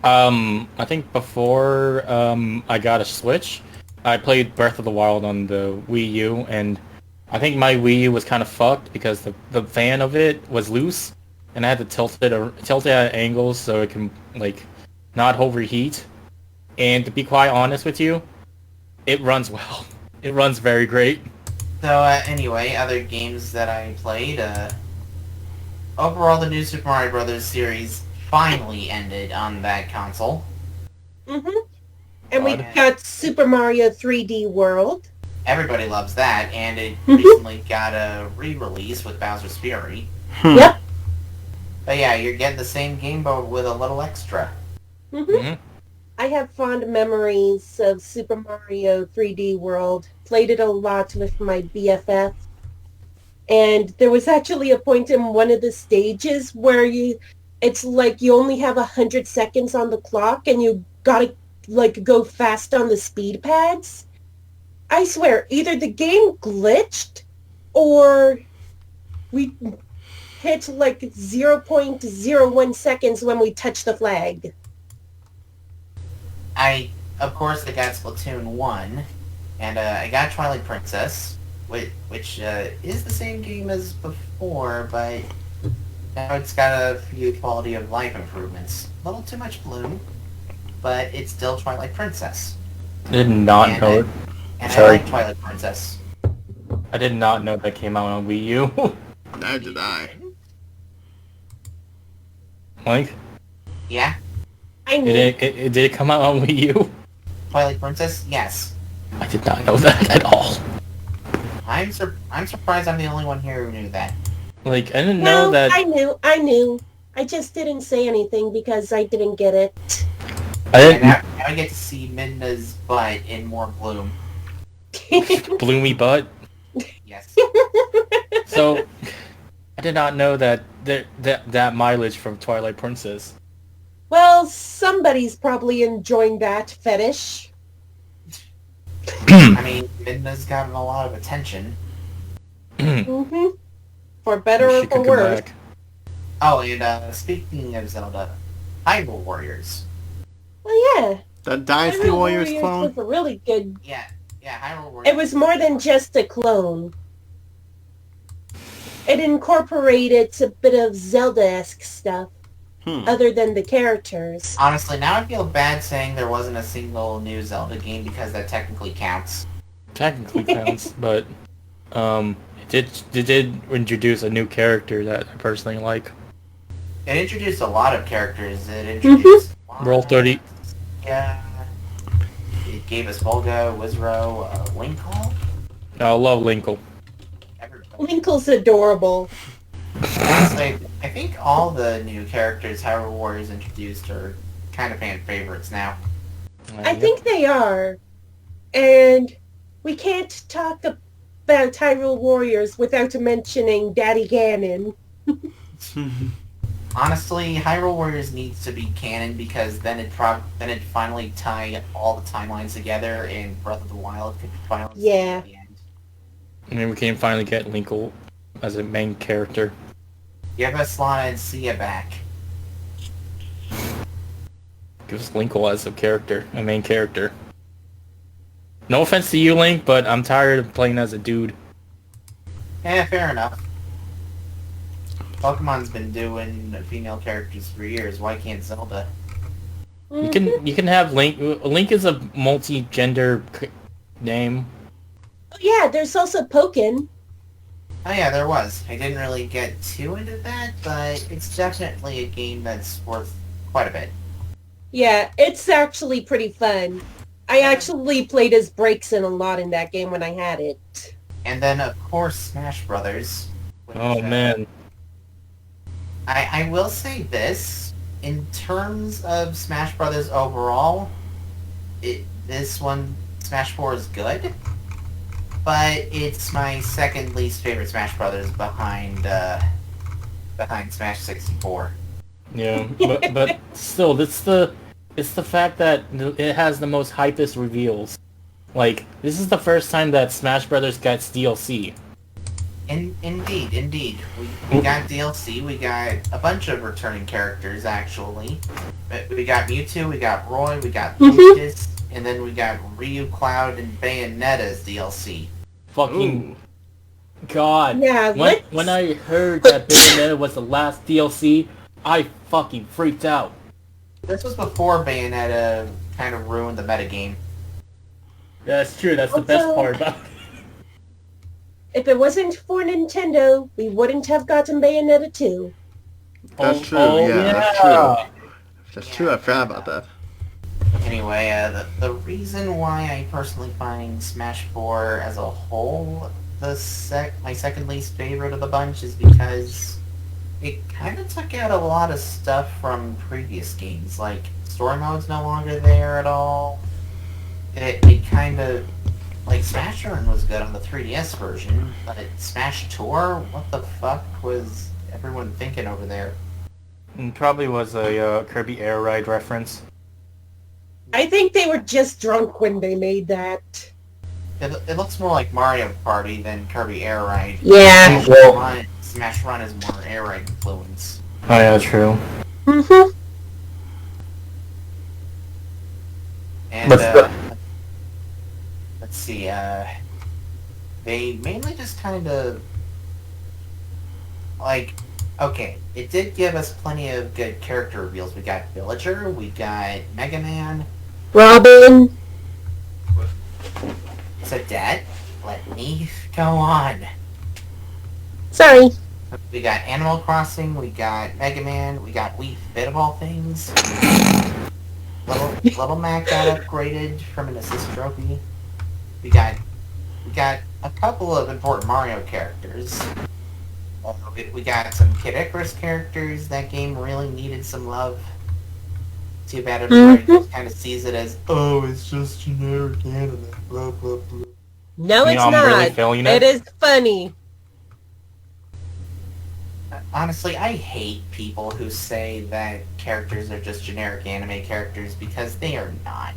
I think before I got a Switch, I played Breath of the Wild on the Wii U, and I think my Wii U was kind of fucked because the fan of it was loose, and I had to tilt it at angles so it can like not overheat. And to be quite honest with you, it runs well. It runs very great. So anyway, other games that I played. Overall, the new Super Mario Bros. Series finally ended on that console. Mm-hmm. And we God. got Super Mario 3D World. Everybody loves that, and it recently got a re-release with Bowser's Fury. Yep. But yeah, you're getting the same game, but with a little extra. Mm-hmm. I have fond memories of Super Mario 3D World. Played it a lot with my BFF. And there was actually a point in one of the stages where it's like you only have 100 seconds on the clock and you gotta like go fast on the speed pads. I swear, either the game glitched or we hit like 0.01 seconds when we touched the flag. Of course, I got Splatoon 1, and I got Twilight Princess, which is the same game as before, but now it's got a few quality of life improvements. A little too much bloom, but it's still Twilight Princess. I did not know it. And Sorry. I like Twilight Princess. I did not know that came out on Wii U. Neither did I. Like, Yeah? I knew. did it come out on Wii U? Twilight Princess? Yes. I did not know that at all. I'm surprised I'm the only one here who knew that. Like, I didn't No, know that. I knew. I just didn't say anything because I didn't get it. I And didn't. now I get to see Midna's butt in more bloom. Bloomy butt. Yes. So, I did not know that that mileage from Twilight Princess. Well, somebody's probably enjoying that fetish. I mean, Midna's gotten a lot of attention. Mm-hmm. For better She or could for come worse. back. Oh, and speaking of Zelda, Hyrule Warriors. Well, yeah. That Dynasty Hyrule Warriors was clone? a really good. Yeah, Hyrule Warriors. It was more than just a clone. It incorporated a bit of Zelda-esque stuff, other than the characters. Honestly, now I feel bad saying there wasn't a single new Zelda game because that technically counts. Technically counts, but it did introduce a new character that I personally like. It introduced a lot of characters. It introduced... Roll 30. Yeah. It gave us Volga, Wizrow, Winkle. I love Linkle. Everybody. Linkle's adorable. Honestly, I think all the new characters Hyrule Warriors introduced are kind of fan favorites now. I think they are. And we can't talk about Hyrule Warriors without mentioning Daddy Ganon. Honestly, Hyrule Warriors needs to be canon because then it finally tie all the timelines together and Breath of the Wild could finally see Yeah. the end. I mean, we can finally get Linkle as a main character. Give us Lana and Sia back. Give us Linkle as a main character. No offense to you, Link, but I'm tired of playing as a dude. Yeah, fair enough. Pokemon's been doing female characters for years. Why can't Zelda? You can have Link. Link is a multi-gender name. Oh, yeah, there's also Pokken. Oh yeah, there was. I didn't really get too into that, but it's definitely a game that's worth quite a bit. Yeah, it's actually pretty fun. I actually played as Braixen a lot in that game when I had it. And then, of course, Smash Brothers. which, Oh man. I will say this. In terms of Smash Brothers overall, this one, Smash 4, is good. But it's my second least favorite Smash Brothers behind Smash 64. Yeah, but still, it's the fact that it has the most hypest reveals. Like, this is the first time that Smash Brothers gets DLC. Indeed. We got DLC, we got a bunch of returning characters, actually. We got Mewtwo, we got Roy, we got Lucas, and then we got Ryu, Cloud, and Bayonetta's DLC. Fucking God. Yeah, When I heard that Bayonetta was the last DLC, I fucking freaked out. This was before Bayonetta kind of ruined the metagame. That's true, that's the best Also- part about it. If it wasn't for Nintendo, we wouldn't have gotten Bayonetta 2. That's Oh, true. oh Yeah, yeah. that's true. That's true. I forgot about that. Anyway, the reason why I personally find Smash 4 as a whole my second least favorite of the bunch is because it kind of took out a lot of stuff from previous games. Like, story mode's no longer there at all. It kind of... Like, Smash Run was good on the 3DS version, but Smash Tour? What the fuck was everyone thinking over there? It probably was a Kirby Air Ride reference. I think they were just drunk when they made that. It looks more like Mario Party than Kirby Air Ride. Yeah. Smash Run is more Air Ride influence. Oh yeah, true. Mm-hmm. And, let's see, they mainly just kind of, like, okay, it did give us plenty of good character reveals. We got Villager, we got Mega Man, Robin. Sadet, let me go on. Sorry. We got Animal Crossing, we got Mega Man, we got Wii Fit of all things. Little Mac got upgraded from an assist trophy. We got a couple of important Mario characters. We got some Kid Icarus characters. That game really needed some love. Too bad everybody just kind of sees it as, oh, it's just generic anime, blah blah blah. No, it's I'm not. really feeling It is funny. Honestly, I hate people who say that characters are just generic anime characters because they are not.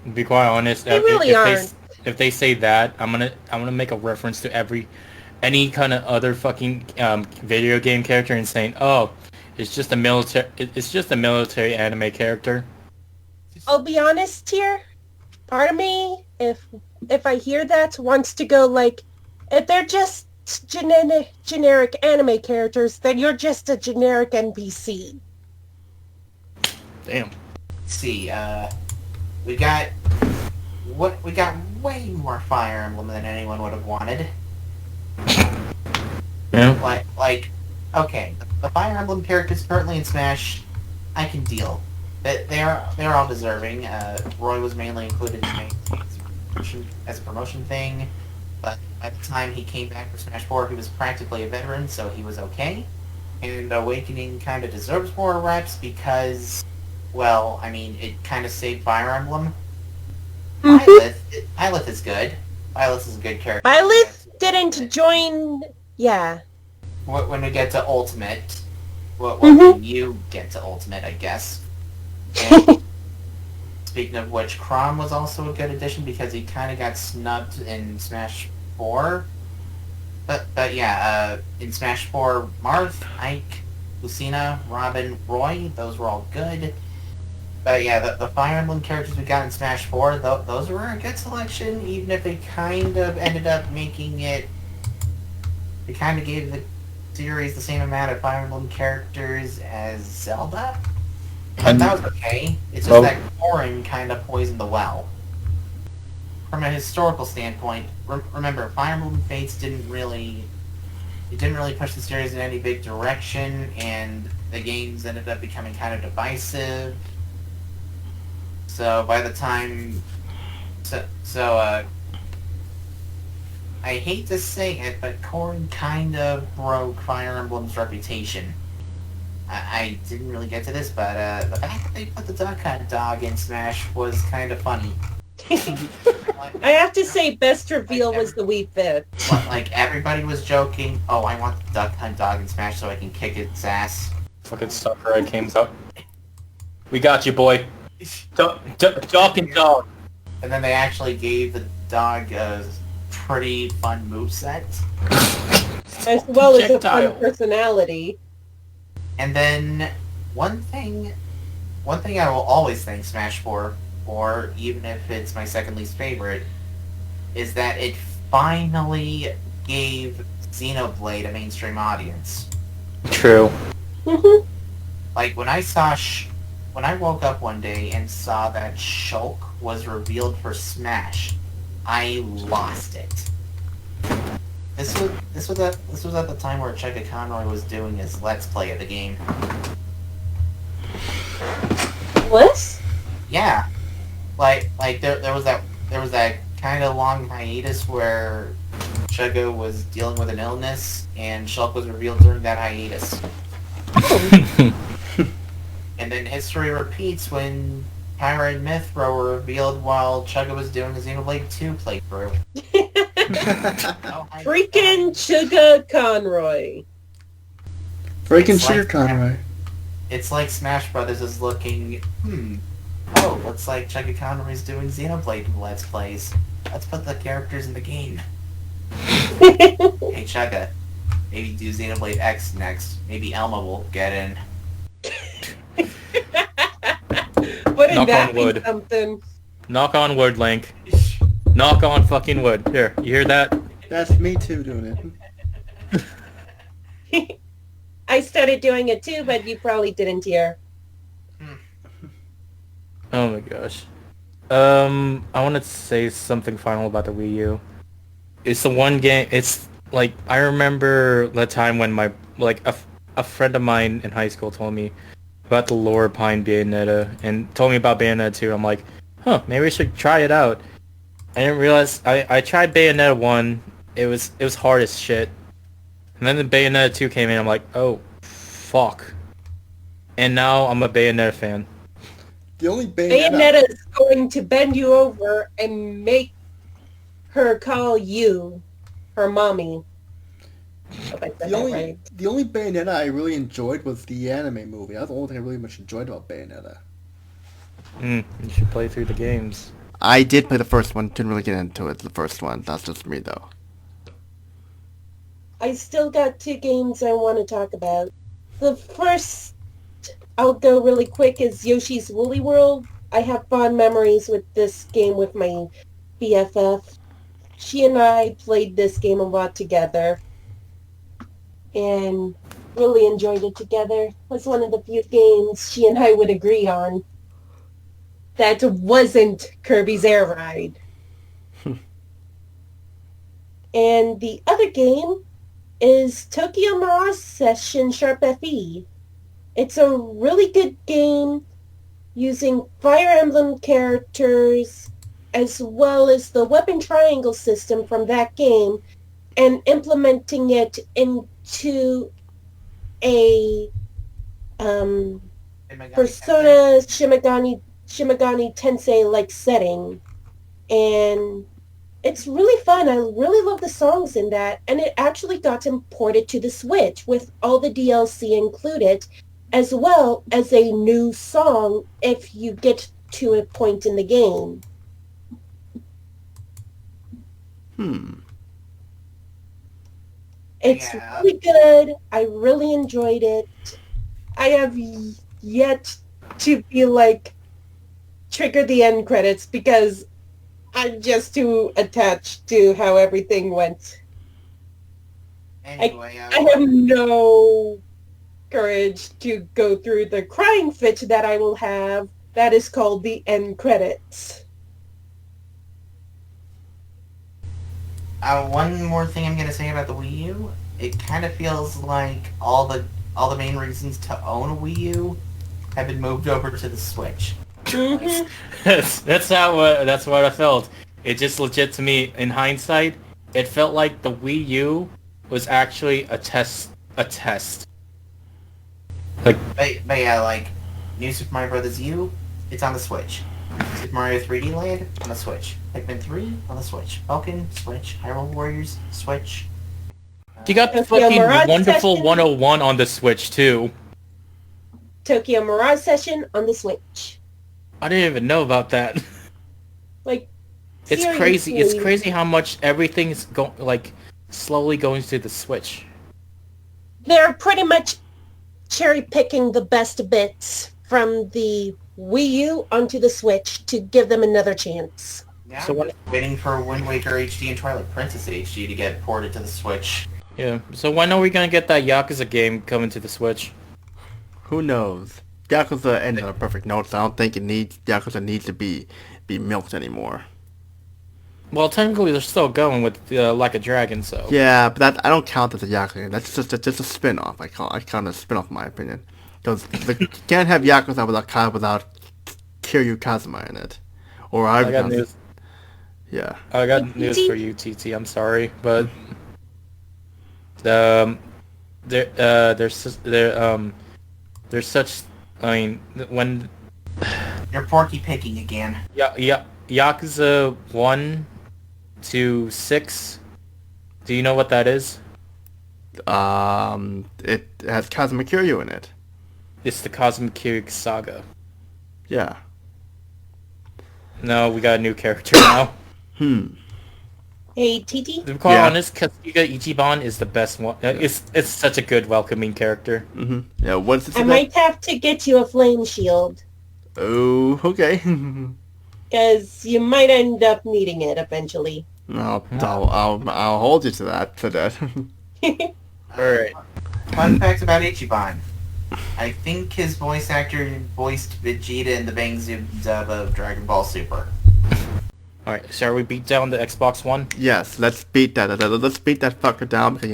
To be quite honest, They really aren't. If they say that, I'm gonna make a reference to any kind of other fucking video game character and saying, oh, it's just a military anime character. I'll be honest here. Part of me, if I hear that, wants to go like, if they're just generic anime characters, then you're just a generic NPC. Damn. Let's see, we got way more Fire Emblem than anyone would have wanted. Yeah. Like, okay, the Fire Emblem characters currently in Smash, I can deal. They're all deserving. Roy was mainly included as a promotion thing, but by the time he came back for Smash 4, he was practically a veteran, so he was okay. And Awakening kind of deserves more reps because, well, I mean, it kind of saved Fire Emblem. Byleth is good. Byleth is a good character. Byleth didn't join... Yeah. When we get to Ultimate, when you get to Ultimate, I guess. And speaking of which, Chrom was also a good addition because he kind of got snubbed in Smash 4. But yeah, in Smash 4, Marth, Ike, Lucina, Robin, Roy, those were all good. But yeah, the Fire Emblem characters we got in Smash 4, those were a good selection, even if they kind of ended up making it... They kind of gave the series the same amount of Fire Emblem characters as Zelda. But that was okay. It's just that Corrin kind of poisoned the well. From a historical standpoint, remember, Fire Emblem Fates didn't really push the series in any big direction, and the games ended up becoming kind of divisive. So by the time... I hate to say it, but Corrin kind of broke Fire Emblem's reputation. I didn't really get to this, but the fact that they put the Duck Hunt dog in Smash was kind of funny. I have to say, best reveal was the Wii Fit. Like, everybody was joking, oh, I want the Duck Hunt dog in Smash so I can kick its ass. Fucking sucker, I came out. We got you, boy. Duck and dog. And then they actually gave the dog a pretty fun moveset. As well as a Projectile. fun personality. And then one thing I will always thank Smash 4 for, even if it's my second least favorite, is that it finally gave Xenoblade a mainstream audience. True. Mm-hmm. Like, when I woke up one day and saw that Shulk was revealed for Smash, I lost it. This was at the time where Cheka Conroy was doing his Let's Play of the game. What? Yeah, there was that kind of long hiatus where Cheka was dealing with an illness, and Shulk was revealed during that hiatus. And then history repeats when Pyra and Mythra were revealed while Chugga was doing his Xenoblade 2 playthrough. Freaking Chugga Conroy. Freaking It's Sugar like- Conroy. It's like Smash Brothers is looking, oh, looks like Chugga Conroy's doing Xenoblade Let's Plays. Let's put the characters in the game. Hey Chugga, maybe do Xenoblade X next. Maybe Elma will get in. Wouldn't Knock that on be wood. something? Knock on wood, Link. Knock on fucking wood. Here, you hear that? That's me too doing it. I started doing it too, but you probably didn't hear. Oh my gosh. I want to say something final about the Wii U. It's the one game. It's like I remember the time when a friend of mine in high school told me about the lore behind Bayonetta and told me about Bayonetta 2. I'm like, huh, maybe I should try it out. I didn't realize I tried Bayonetta 1. It was hard as shit. And then the Bayonetta 2 came in. I'm like, oh, fuck. And now I'm a Bayonetta fan. The only Bayonetta... Bayonetta is going to bend you over and make her call you her mommy. If I said that right. The only Bayonetta I really enjoyed was the anime movie. That's the only thing I really much enjoyed about Bayonetta. You should play through the games. I did play the first one. Didn't really get into it, the first one. That's just me, though. I still got 2 games I want to talk about. The first, I'll go really quick, is Yoshi's Woolly World. I have fond memories with this game with my BFF. She and I played this game a lot together and really enjoyed it together. It was one of the few games she and I would agree on that wasn't Kirby's Air Ride. And the other game is Tokyo Mirage Session Sharp FE. It's a really good game using Fire Emblem characters as well as the weapon triangle system from that game and implementing it into a Persona Shimigami Tensei-like setting. And it's really fun. I really love the songs in that. And it actually got imported to the Switch with all the DLC included, as well as a new song if you get to a point in the game. It's Yeah. really good. I really enjoyed it. I have yet to be trigger the end credits because I'm just too attached to how everything went. Anyway, I have no courage to go through the crying fit that I will have. That is called the end credits. One more thing I'm gonna say about the Wii U. It kind of feels like all the main reasons to own a Wii U have been moved over to the Switch. Mhm. That's what I felt. It just legit to me in hindsight, it felt like the Wii U was actually a test. Like But yeah, like New Super Mario Bros. U, it's on the Switch. Super Mario 3D Land on the Switch. Pikmin 3 on the Switch. Falcon, Switch. Hyrule Warriors, Switch. you got the Tokyo fucking Mirage Wonderful Session. 101 on the Switch too. Tokyo Mirage Session on the Switch. I didn't even know about that. It's crazy. It's seriously. crazy how much everything's slowly going to the Switch. They're pretty much cherry-picking the best bits from the Wii U onto the Switch to give them another chance. Yeah, So what- waiting for Wind Waker HD and Twilight Princess HD to get ported to the Switch. Yeah. So when are we gonna get that Yakuza game coming to the Switch? Who knows? Yakuza ended on a perfect note, so I don't think Yakuza needs to be milked anymore. Well, technically they're still going with Like a Dragon, so. Yeah, but that I don't count as a Yakuza game. That's just a spin-off. I count it as a spin-off in my opinion. Because you can't have Yakuza without Kiryu Kazuma in it. Or I I've got done. news. Yeah. I Hey, got news TT. for you, TT. I'm sorry, but um, there's such. I mean, when You're porky picking again. Yakuza 1 to 6. Do you know what that is? It has Kazuma Kiryu in it. It's the Cosmic Kiryu Saga. Yeah. No, we got a new character now. Hey, TT. To be quite Yeah. honest, Kasuga Ichiban is the best one. It's such a good welcoming character. Yeah. What's it? I might have to get you a flame shield. Oh, okay. Because you might end up needing it eventually. I'll hold you to that. Alright. Fun facts about Ichiban. I think his voice actor voiced Vegeta in the Bang Zoom dub of Dragon Ball Super. Alright, shall we beat down the Xbox One? Yes, let's beat that. Let's beat that fucker down because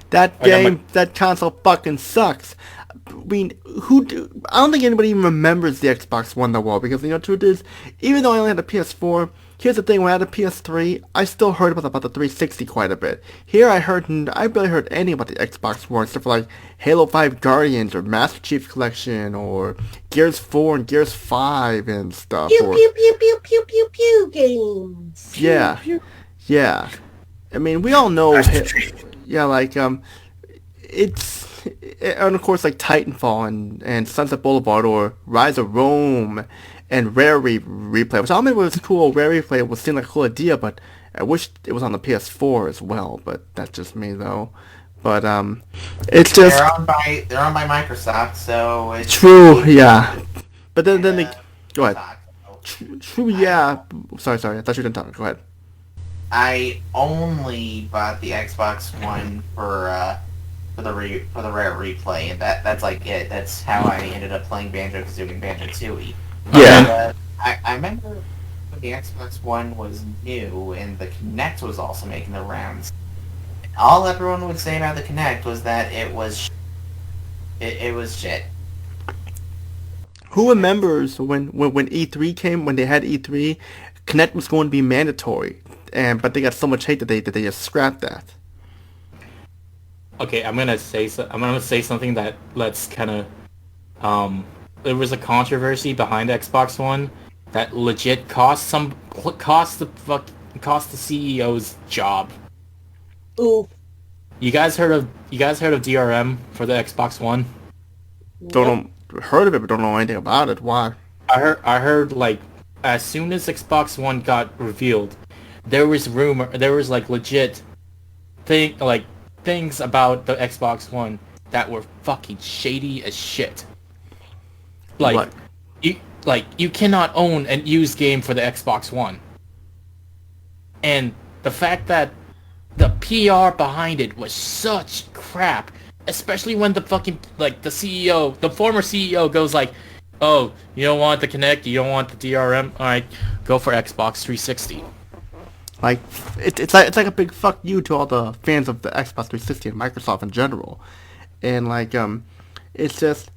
that I got game, that console fucking sucks. I mean, I don't think anybody even remembers the Xbox One that well because truth is, even though I only had a PS4, here's the thing: when I had a PS3, I still heard about the 360 quite a bit. Here, I barely heard anything about the Xbox One except for like Halo 5 Guardians or Master Chief Collection or Gears 4 and Gears 5 and stuff. Pew, pew, pew, pew, pew, pew, pew games. Yeah, yeah. I mean, we all know. Yeah, like it's and of course like Titanfall and Sunset Boulevard or Rise of Rome and Rare Replay, which I remember was cool. Rare Replay was seemed like a cool idea, but I wish it was on the PS4 as well. But that's just me though. But it's just They're owned by Microsoft, so it's true. Yeah. But then they go ahead. Microsoft. True. Yeah. Sorry. I thought you didn't talk. Go ahead. I only bought the Xbox One for the Rare Replay, and that's like it. That's how I ended up playing Banjo-Kazooie and Banjo-Tooie. Yeah. I remember when the Xbox One was new and the Kinect was also making the rounds. All everyone would say about the Kinect was that it was it was shit. Who remembers when E3 came, when they had E3, Kinect was going to be mandatory, but they got so much hate that they just scrapped that. Okay, I'm gonna say something that let's kind of there was a controversy behind Xbox One that legit cost the CEO's job. Ooh. You guys heard of DRM for the Xbox One? Heard of it, but don't know anything about it. Why? I heard like as soon as Xbox One got revealed, there was like legit things about the Xbox One that were fucking shady as shit. What? You cannot own an used game for the Xbox One. And the fact that the PR behind it was such crap, especially when the fucking the CEO, the former CEO goes like, "Oh, you don't want the Kinect, you don't want the DRM, all right, go for Xbox 360." Like it's like a big fuck you to all the fans of the Xbox 360 and Microsoft in general, and it's just.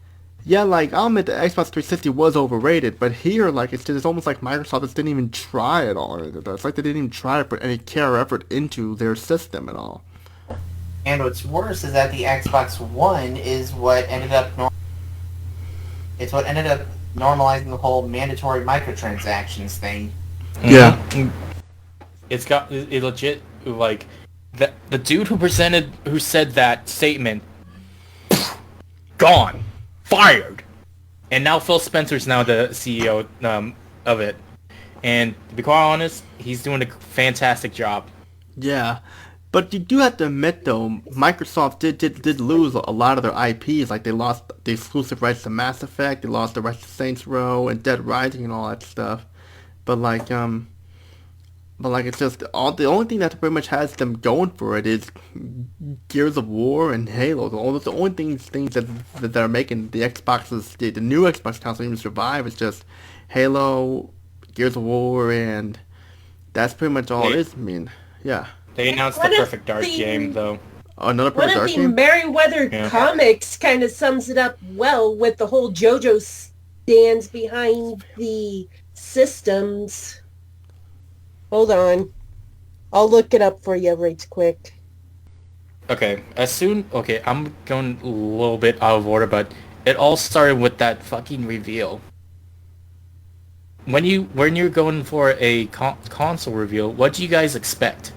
Yeah, I'll admit the Xbox 360 was overrated, but here, it's almost like Microsoft just didn't even try at all. It's like they didn't even try to put any care or effort into their system at all. And what's worse is that the Xbox One is what ended up normalizing the whole mandatory microtransactions thing. Yeah. It's got it legit the dude who said that statement gone. Fired, and now Phil Spencer's now the CEO of it, and to be quite honest, he's doing a fantastic job. Yeah, but you do have to admit though, Microsoft did lose a lot of their IPs. Like they lost the exclusive rights to Mass Effect, they lost the rights to Saints Row and Dead Rising and all that stuff. But it's just the only thing that pretty much has them going for it is Gears of War and Halo. The only things that are making the the new Xbox console even survive is just Halo, Gears of War, and That's pretty much all it Wait. is. I mean, yeah. They announced the One of Perfect Dark the- game, though. Another One Perfect of Dark the game? Merriweather Yeah. comics kind of sums it up well with the whole JoJo stands behind the systems. Hold on. I'll look it up for you right quick. Okay, I'm going a little bit out of order, but it all started with that fucking reveal. When you're going for a console reveal, what do you guys expect?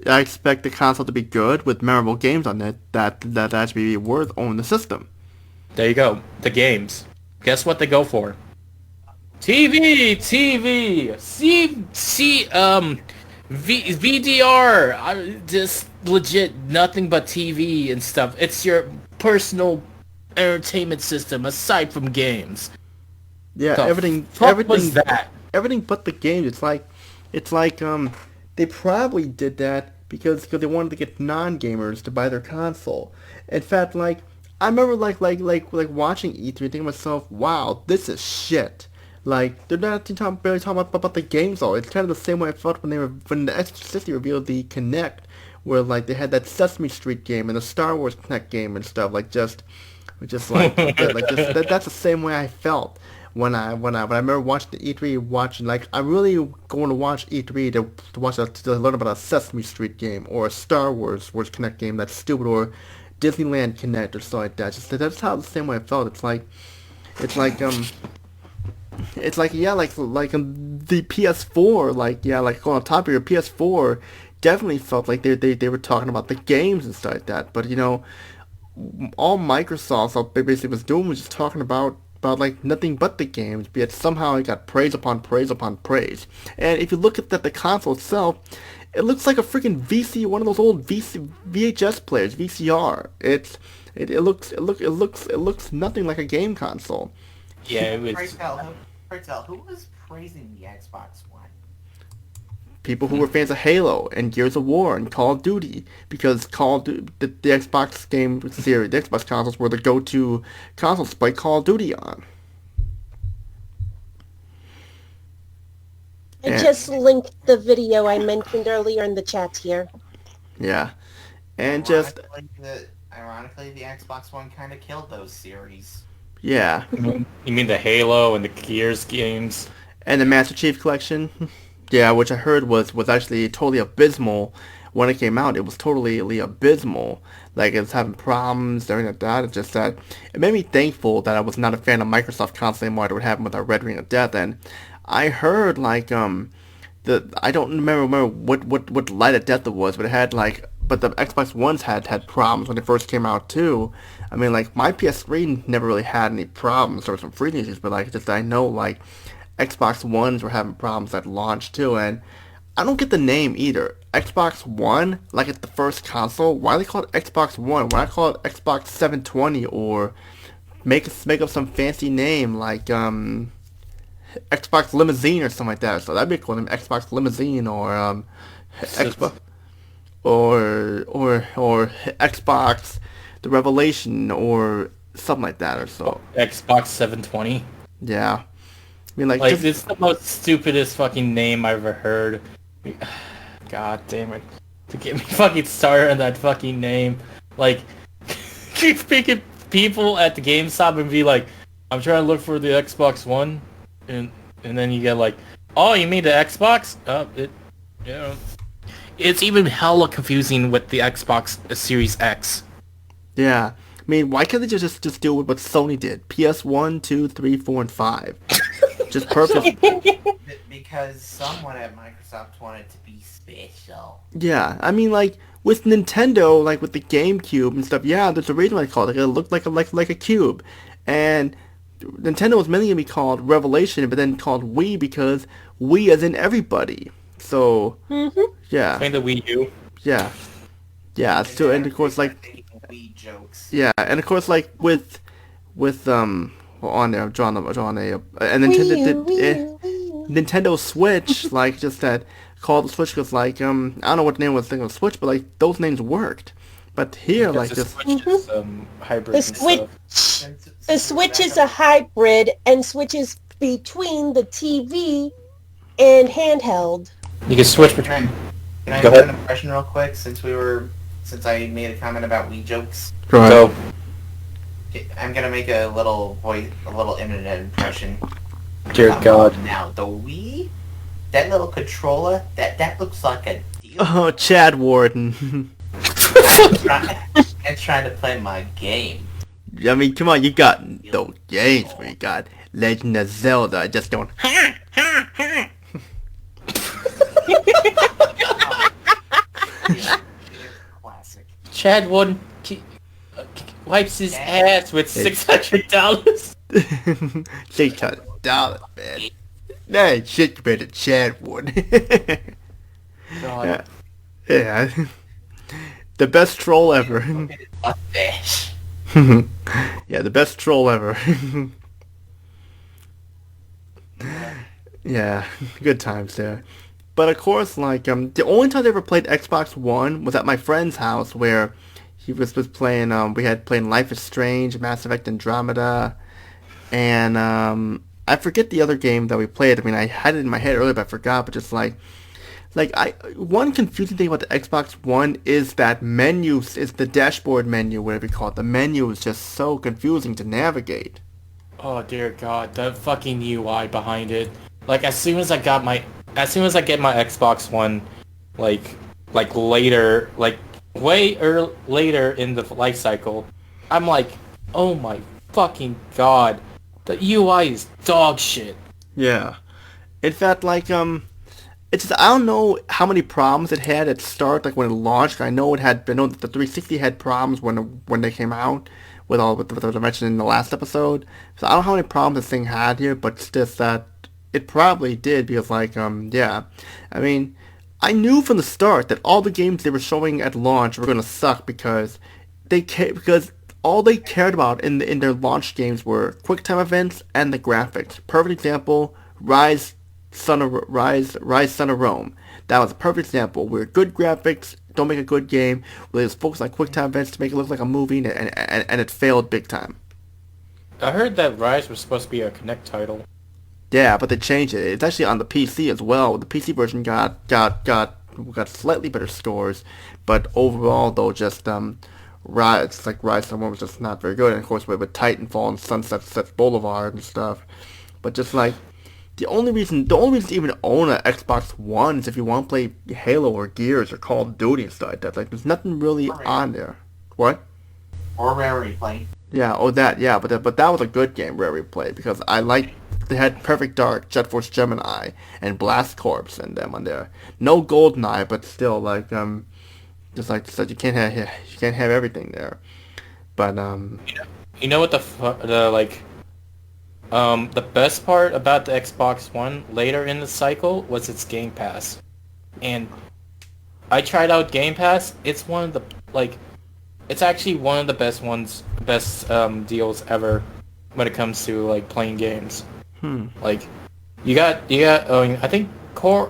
I expect the console to be good with memorable games on it that actually be worth owning the system. There you go. The games. Guess what they go for? TV, VDR. Just legit nothing but TV and stuff. It's your personal entertainment system aside from games. Yeah, The everything fuck was that? everything but the games. It's like they probably did that because they wanted to get non-gamers to buy their console. In fact, like I remember like watching E3 and thinking to myself, wow, this is shit. Like they're not barely talking about the games though. It's kind of the same way I felt when the X360 revealed the Kinect, where like they had that Sesame Street game and the Star Wars Kinect game and stuff. That's the same way I felt when I remember watching the E3, like I'm really going to watch E3 to learn about a Sesame Street game or a Star Wars Kinect game that's stupid, or Disneyland Kinect or something like that. Just that's how the same way I felt. The PS4, like on top of your PS4 definitely felt like they were talking about the games and stuff like that. But all Microsoft basically was doing was just talking about like nothing but the games, yet somehow it got praise upon praise upon praise. And if you look at the console itself, it looks like a freaking one of those old VHS players, VCR. It looks nothing like a game console. Yeah, it was. Who was praising the Xbox One? People who were fans of Halo and Gears of War and Call of Duty, because the Xbox game series, the Xbox consoles were the go-to consoles to play Call of Duty on. I just linked the video I mentioned earlier in the chat here. Yeah, and Ironically, the Xbox One kind of killed those series. Yeah. You mean the Halo and the Gears games? And the Master Chief Collection? Yeah, which I heard was actually totally abysmal when it came out. It was totally abysmal. Like, it was having problems, everything like that. It's just that it made me thankful that I was not a fan of Microsoft constantly anymore. What happened with our Red Ring of Death. And I heard, like, I don't remember what Light of Death it was, but it had, like, but the Xbox Ones had problems when it first came out, too. I mean, like, my PS3 never really had any problems. There were some freezing issues, but, like, just I know, like, Xbox Ones were having problems at launch, too, and I don't get the name either. Xbox One, like it's the first console, why do they call it Xbox One? Why not call it Xbox 720, or make up some fancy name, like, Xbox Limousine or something like that. So that'd be a cool name, Xbox Limousine, or, Xbox, or Xbox The Revelation, or something like that, or so. Xbox 720? Yeah. I mean, like it's the most stupidest fucking name I've ever heard. God damn it. To get me fucking started on that fucking name. Like, keep picking people at the GameStop and be like, I'm trying to look for the Xbox One. And then you get like, oh, you mean the Xbox? It's even hella confusing with the Xbox Series X. Yeah. I mean, why can't they just do what Sony did? PS1, 2, 3, 4, and 5. Just perfect. Because someone at Microsoft wanted to be special. Yeah, I mean, like, with Nintendo, like, with the GameCube and stuff, yeah, there's a reason why it's called it. It looked like a cube. And Nintendo was mainly going to be called Revelation, but then called Wii because Wii is in everybody. So, yeah. Playing the Wii U. Yeah. Yeah, so, and of course, like, Wii jokes. yeah, and of course, like, with on there, I'm drawing a and Nintendo Switch, like, just that called the Switch because, like, I don't know what the name was thinking of Switch, but, like, those names worked. But here, like, the just Switch is hybrid. The Switch is a hybrid and switches between the TV and handheld. You can switch Can between. I Go make ahead. an impression real quick since I made a comment about Wii jokes? Go ahead. Go. I'm gonna make a little internet impression. Dear God. Now the Wii, that little controller, that looks like a deal. Oh, Chad Warden. I'm trying to play my game. I mean, come on, you got those games where you got Legend of Zelda just going, ha, ha, ha. Yeah, classic. Chad Wood wipes his ass with $600. $600, man. That ain't shit compared to Chad Wood. God. Yeah. The best troll ever. A fish. Yeah, the best troll ever. Yeah, good times there. But of course, like, the only time I ever played Xbox One was at my friend's house, where he was playing, we had playing Life is Strange, Mass Effect Andromeda, and, I forget the other game that we played. I mean, I had it in my head earlier, but I forgot, but just one confusing thing about the Xbox One is that menu, is the dashboard menu, whatever you call it. The menu is just so confusing to navigate. Oh dear God, the fucking UI behind it. Like as soon as I get my Xbox One, like later, like later in the life cycle, I'm like, oh my fucking God, the UI is dog shit. Yeah. In fact, like, it's just, I don't know how many problems it had at start, like when it launched. I know that the 360 had problems when they came out, with what I mentioned in the last episode. So I don't know how many problems this thing had here, but it's just that it probably did, because like, yeah. I mean, I knew from the start that all the games they were showing at launch were gonna suck, because all they cared about in their launch games were QuickTime events and the graphics. Perfect example, Rise Son of Rome. That was a perfect example where good graphics don't make a good game. Where they just focus on QuickTime events to make it look like a movie, and it failed big time. I heard that Rise was supposed to be a Connect title. Yeah, but they changed it. It's actually on the PC as well. The PC version got slightly better scores, but overall though, just Rise Son was just not very good. And of course with Titanfall and Sunset Boulevard and stuff. But just like, the only reason to even own an Xbox One is if you want to play Halo or Gears or Call of Duty and stuff like that. Like, there's nothing really on there. What? Or Rare Replay. Yeah, yeah, but that was a good game, Rare Replay, because I liked, they had Perfect Dark, Jet Force Gemini, and Blast Corps and them on there. No GoldenEye, but still, like, just like you can't have everything there. But You know what the best part about the Xbox One later in the cycle was its Game Pass. And I tried out Game Pass. It's one of the, like, it's actually one of the best deals ever when it comes to, like, playing games. Like, you got I think Corey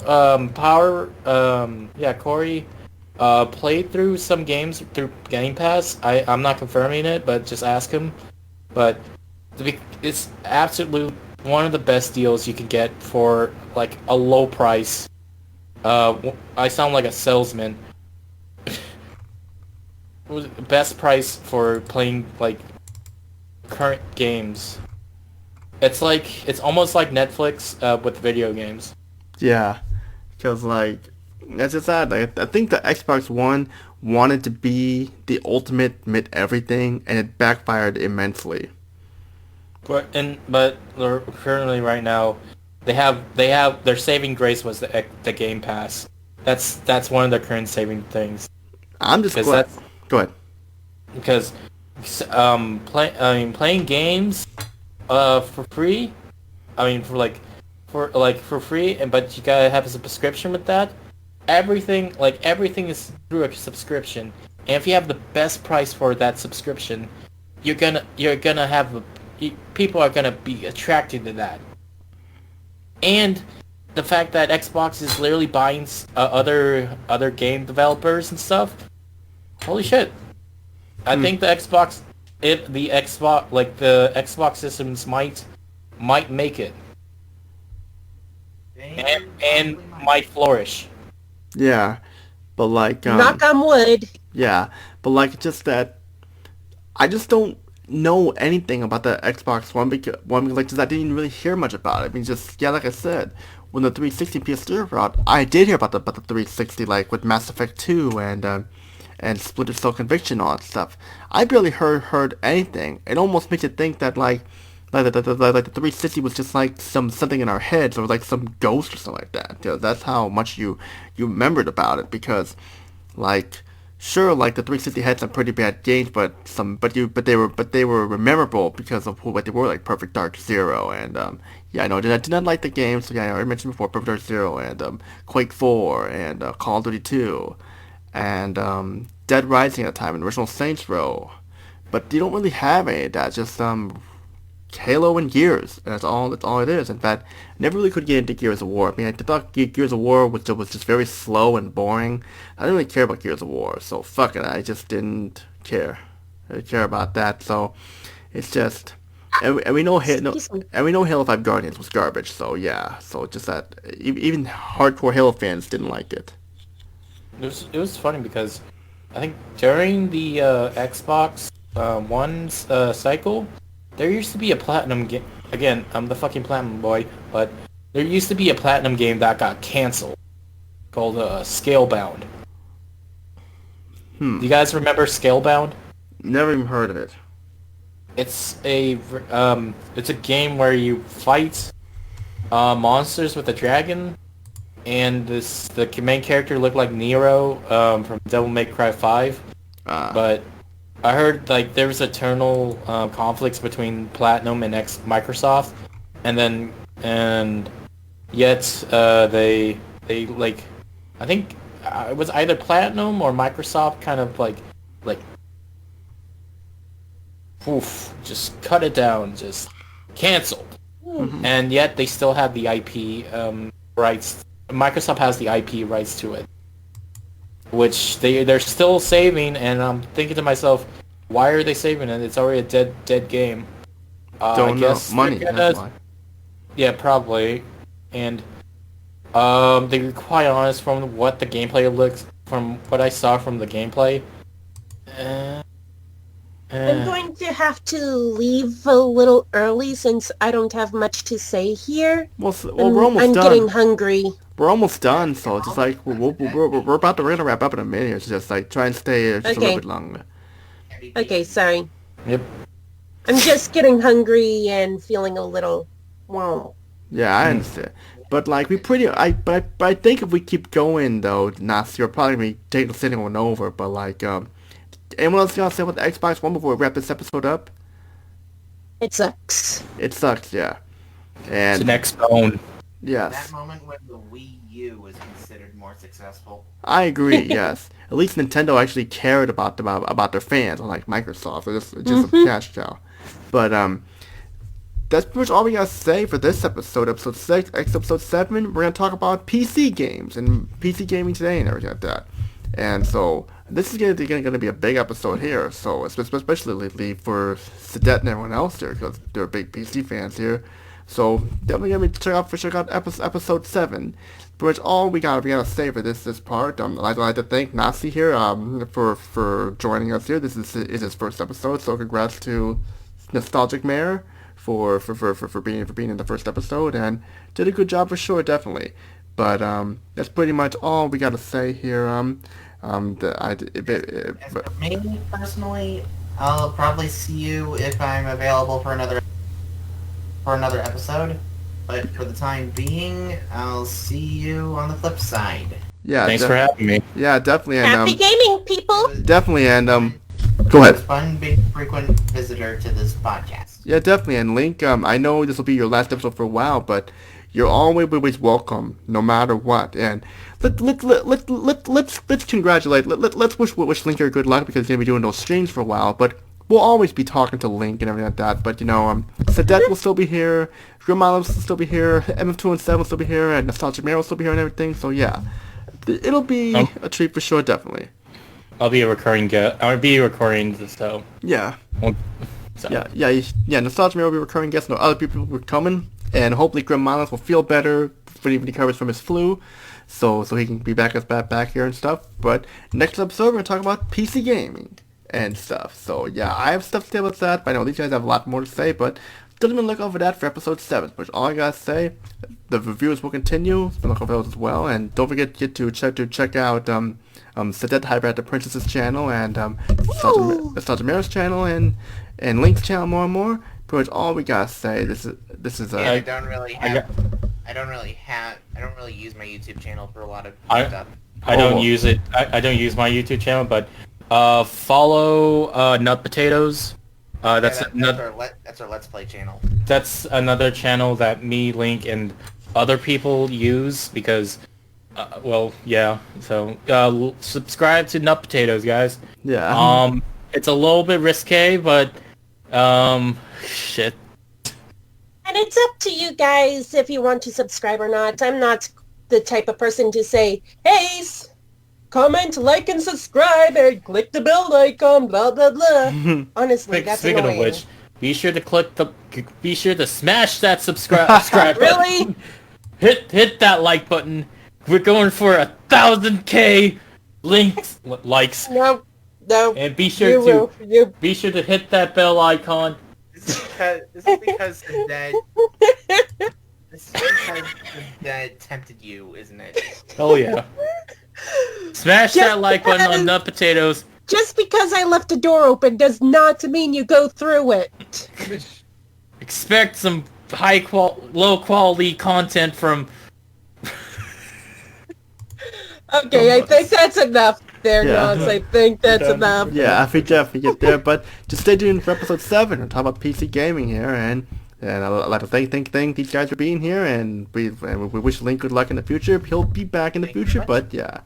played through some games through Game Pass. I'm not confirming it, but just ask him. But it's absolutely one of the best deals you can get for like a low price. I sound like a salesman. Best price for playing like current games. It's almost like Netflix with video games. yeah, because like, that's just that. Like, I think the Xbox One wanted to be the ultimate everything, and it backfired immensely. But they're currently right now, they have their saving grace was the Game Pass. That's one of their current saving things. I'm just glad. Go ahead. Because playing games for free, for free, but you gotta have a subscription with that. Everything is through a subscription, and if you have the best price for that subscription, you're gonna have people are gonna be attracted to that. And the fact that Xbox is literally buying other game developers and stuff. Holy shit! I think the Xbox systems might make it. And might flourish. Yeah, but like Knock on wood. yeah, but like just that I just don't know anything about the Xbox One because like just I didn't really hear much about it. I mean, just yeah, like I said, when the 360 PS3 were out, I did hear about the 360 like with Mass Effect 2 and Splinter Cell Conviction and all that stuff. I barely heard anything. It almost makes you think that like the 360 was just like something in our heads or like some ghost or something like that. You know, that's how much you remembered about it because like sure like the 360 had some pretty bad games but they were memorable because of what they were like Perfect Dark Zero and yeah I know I did not like the games so yeah I already mentioned before Perfect Dark Zero and Quake 4 and Call of Duty 2 and Dead Rising at the time and Original Saints Row but you don't really have any of that just Halo and Gears. And that's all it is. In fact, I never really could get into Gears of War. I mean, I thought Gears of War was just very slow and boring. I didn't really care about Gears of War, so fuck it. I just didn't care. I didn't care about that. So it's just, and we know and we know Halo 5 Guardians was garbage. So yeah, so just that even hardcore Halo fans didn't like it. It was funny because I think during the Xbox One's cycle, there used to be a platinum game. Again, I'm the fucking platinum boy, but there used to be a platinum game that got canceled called Scalebound. Do you guys remember Scalebound? Never even heard of it. It's a game where you fight monsters with a dragon, and the main character looked like Nero from Devil May Cry 5, but I heard like there was eternal conflicts between Platinum and Microsoft, and yet they like I think it was either Platinum or Microsoft kind of like poof, just cut it down, just canceled. Mm-hmm. And yet they still have the IP rights. Microsoft has the IP rights to it, which they're still saving. And I'm thinking to myself, why are they saving it? It's already a dead game. Don't know. Money. That's why. Yeah, probably. And to be quite honest, from what the gameplay looks, from what I saw from the gameplay, I'm going to have to leave a little early since I don't have much to say here. Well, we're almost I'm done. getting hungry. We're almost done, so it's just like we're about to wrap up in a minute. It's just like try and stay just a little bit longer. Okay, sorry. Yep. I'm just getting hungry and feeling a little. Wow. Yeah, I understand. But like but I think if we keep going though, Nasi, we're probably gonna be taking the sitting one over. But like anyone else gonna say about the Xbox One before we wrap this episode up? It sucks. It sucks, yeah. And it's the next phone. Yes. That moment when the Wii U was considered more successful. I agree. Yes. At least Nintendo actually cared about their fans, unlike Microsoft. It's just a cash cow. But that's pretty much all we gotta say for this episode. Episode 6, episode 7. We're gonna talk about PC games and PC gaming today and everything like that. And so this is gonna be a big episode here. So especially for Sadet and everyone else here because they're big PC fans here. So definitely gonna check out episode 7. Pretty much all we gotta say for this part. I'd like to thank Nasi here for joining us here. This is his first episode. So congrats to Nostalgic Mare for being in the first episode and did a good job for sure, definitely. But that's pretty much all we gotta say here. As for me personally, I'll probably see you if I'm available for another episode. But for the time being, I'll see you on the flip side. Yeah. Thanks for having me. Yeah, definitely. And, Happy gaming, people. Definitely, and go ahead. It's fun being a frequent visitor to this podcast. Yeah, definitely. And Link, I know this will be your last episode for a while, but you're always welcome, no matter what. And let's congratulate. Let's wish Link good luck because he's gonna be doing those streams for a while. But we'll always be talking to Link and everything like that. But Sadet will still be here. Grimala will still be here. MF217 will still be here, and Nostalgic Mare will still be here and everything. So yeah, it'll be a treat for sure, definitely. I'll be a recurring guest. I'll be recording, so yeah. So. Yeah. Nostalgic Mare will be a recurring guest. No other people will be coming, and hopefully Grim Miles will feel better when he recovers from his flu, so he can be back here and stuff. But next episode we're gonna talk about PC gaming and stuff. So yeah, I have stuff to say about that. But I know these guys have a lot more to say, but still gonna look over that for episode 7. Which all I gotta say, the reviews will continue. So look over those as well, and don't forget to check out Sadet The Hyperactive Princess's channel and Nostalgic Mare's channel and Link's channel more and more. Pretty much all we gotta say. This is Yeah, I don't really use my YouTube channel for a lot of stuff. I don't use it. I don't use my YouTube channel, but follow Nut Potatoes. That's our Let's Play channel. That's another channel that me, Link, and other people use because, well, yeah. So subscribe to Nut Potatoes, guys. Yeah. It's a little bit risque, but shit. And it's up to you guys if you want to subscribe or not. I'm not the type of person to say, hey, comment, like, and subscribe, and click the bell icon, blah, blah, blah. Honestly, that's Speaking annoying. of which, be sure to smash that subscribe Really? button. Hit that like button. We're going for 1,000K likes. No. And be sure to hit that bell icon. This is because that tempted you, isn't it? Oh yeah. Smash that like button on Nut Potatoes. Just because I left the door open does not mean you go through it. Expect some low quality content from. Okay, I think that's enough there, Yeah. Nos. I think that's enough. Yeah, I think we get there, but just stay tuned for episode 7. We're talking about PC gaming here, and I'd like to thank these guys for being here, and we wish Link good luck in the future. He'll be back in the future, but yeah,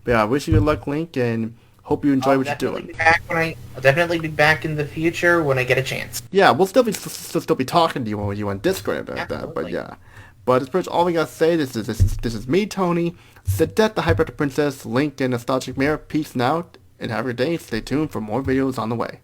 I wish you good luck, Link, and hope you enjoy what you're doing. I'll definitely be back in the future when I get a chance. Yeah, we'll still be talking to you on Discord and that, but Absolutely. yeah. But it's pretty much all we gotta say. This is me, Tony, Sadet The Hyperactive Princess, Link, and Nostalgic Mare. Peace out, and have a good day. Stay tuned for more videos on the way.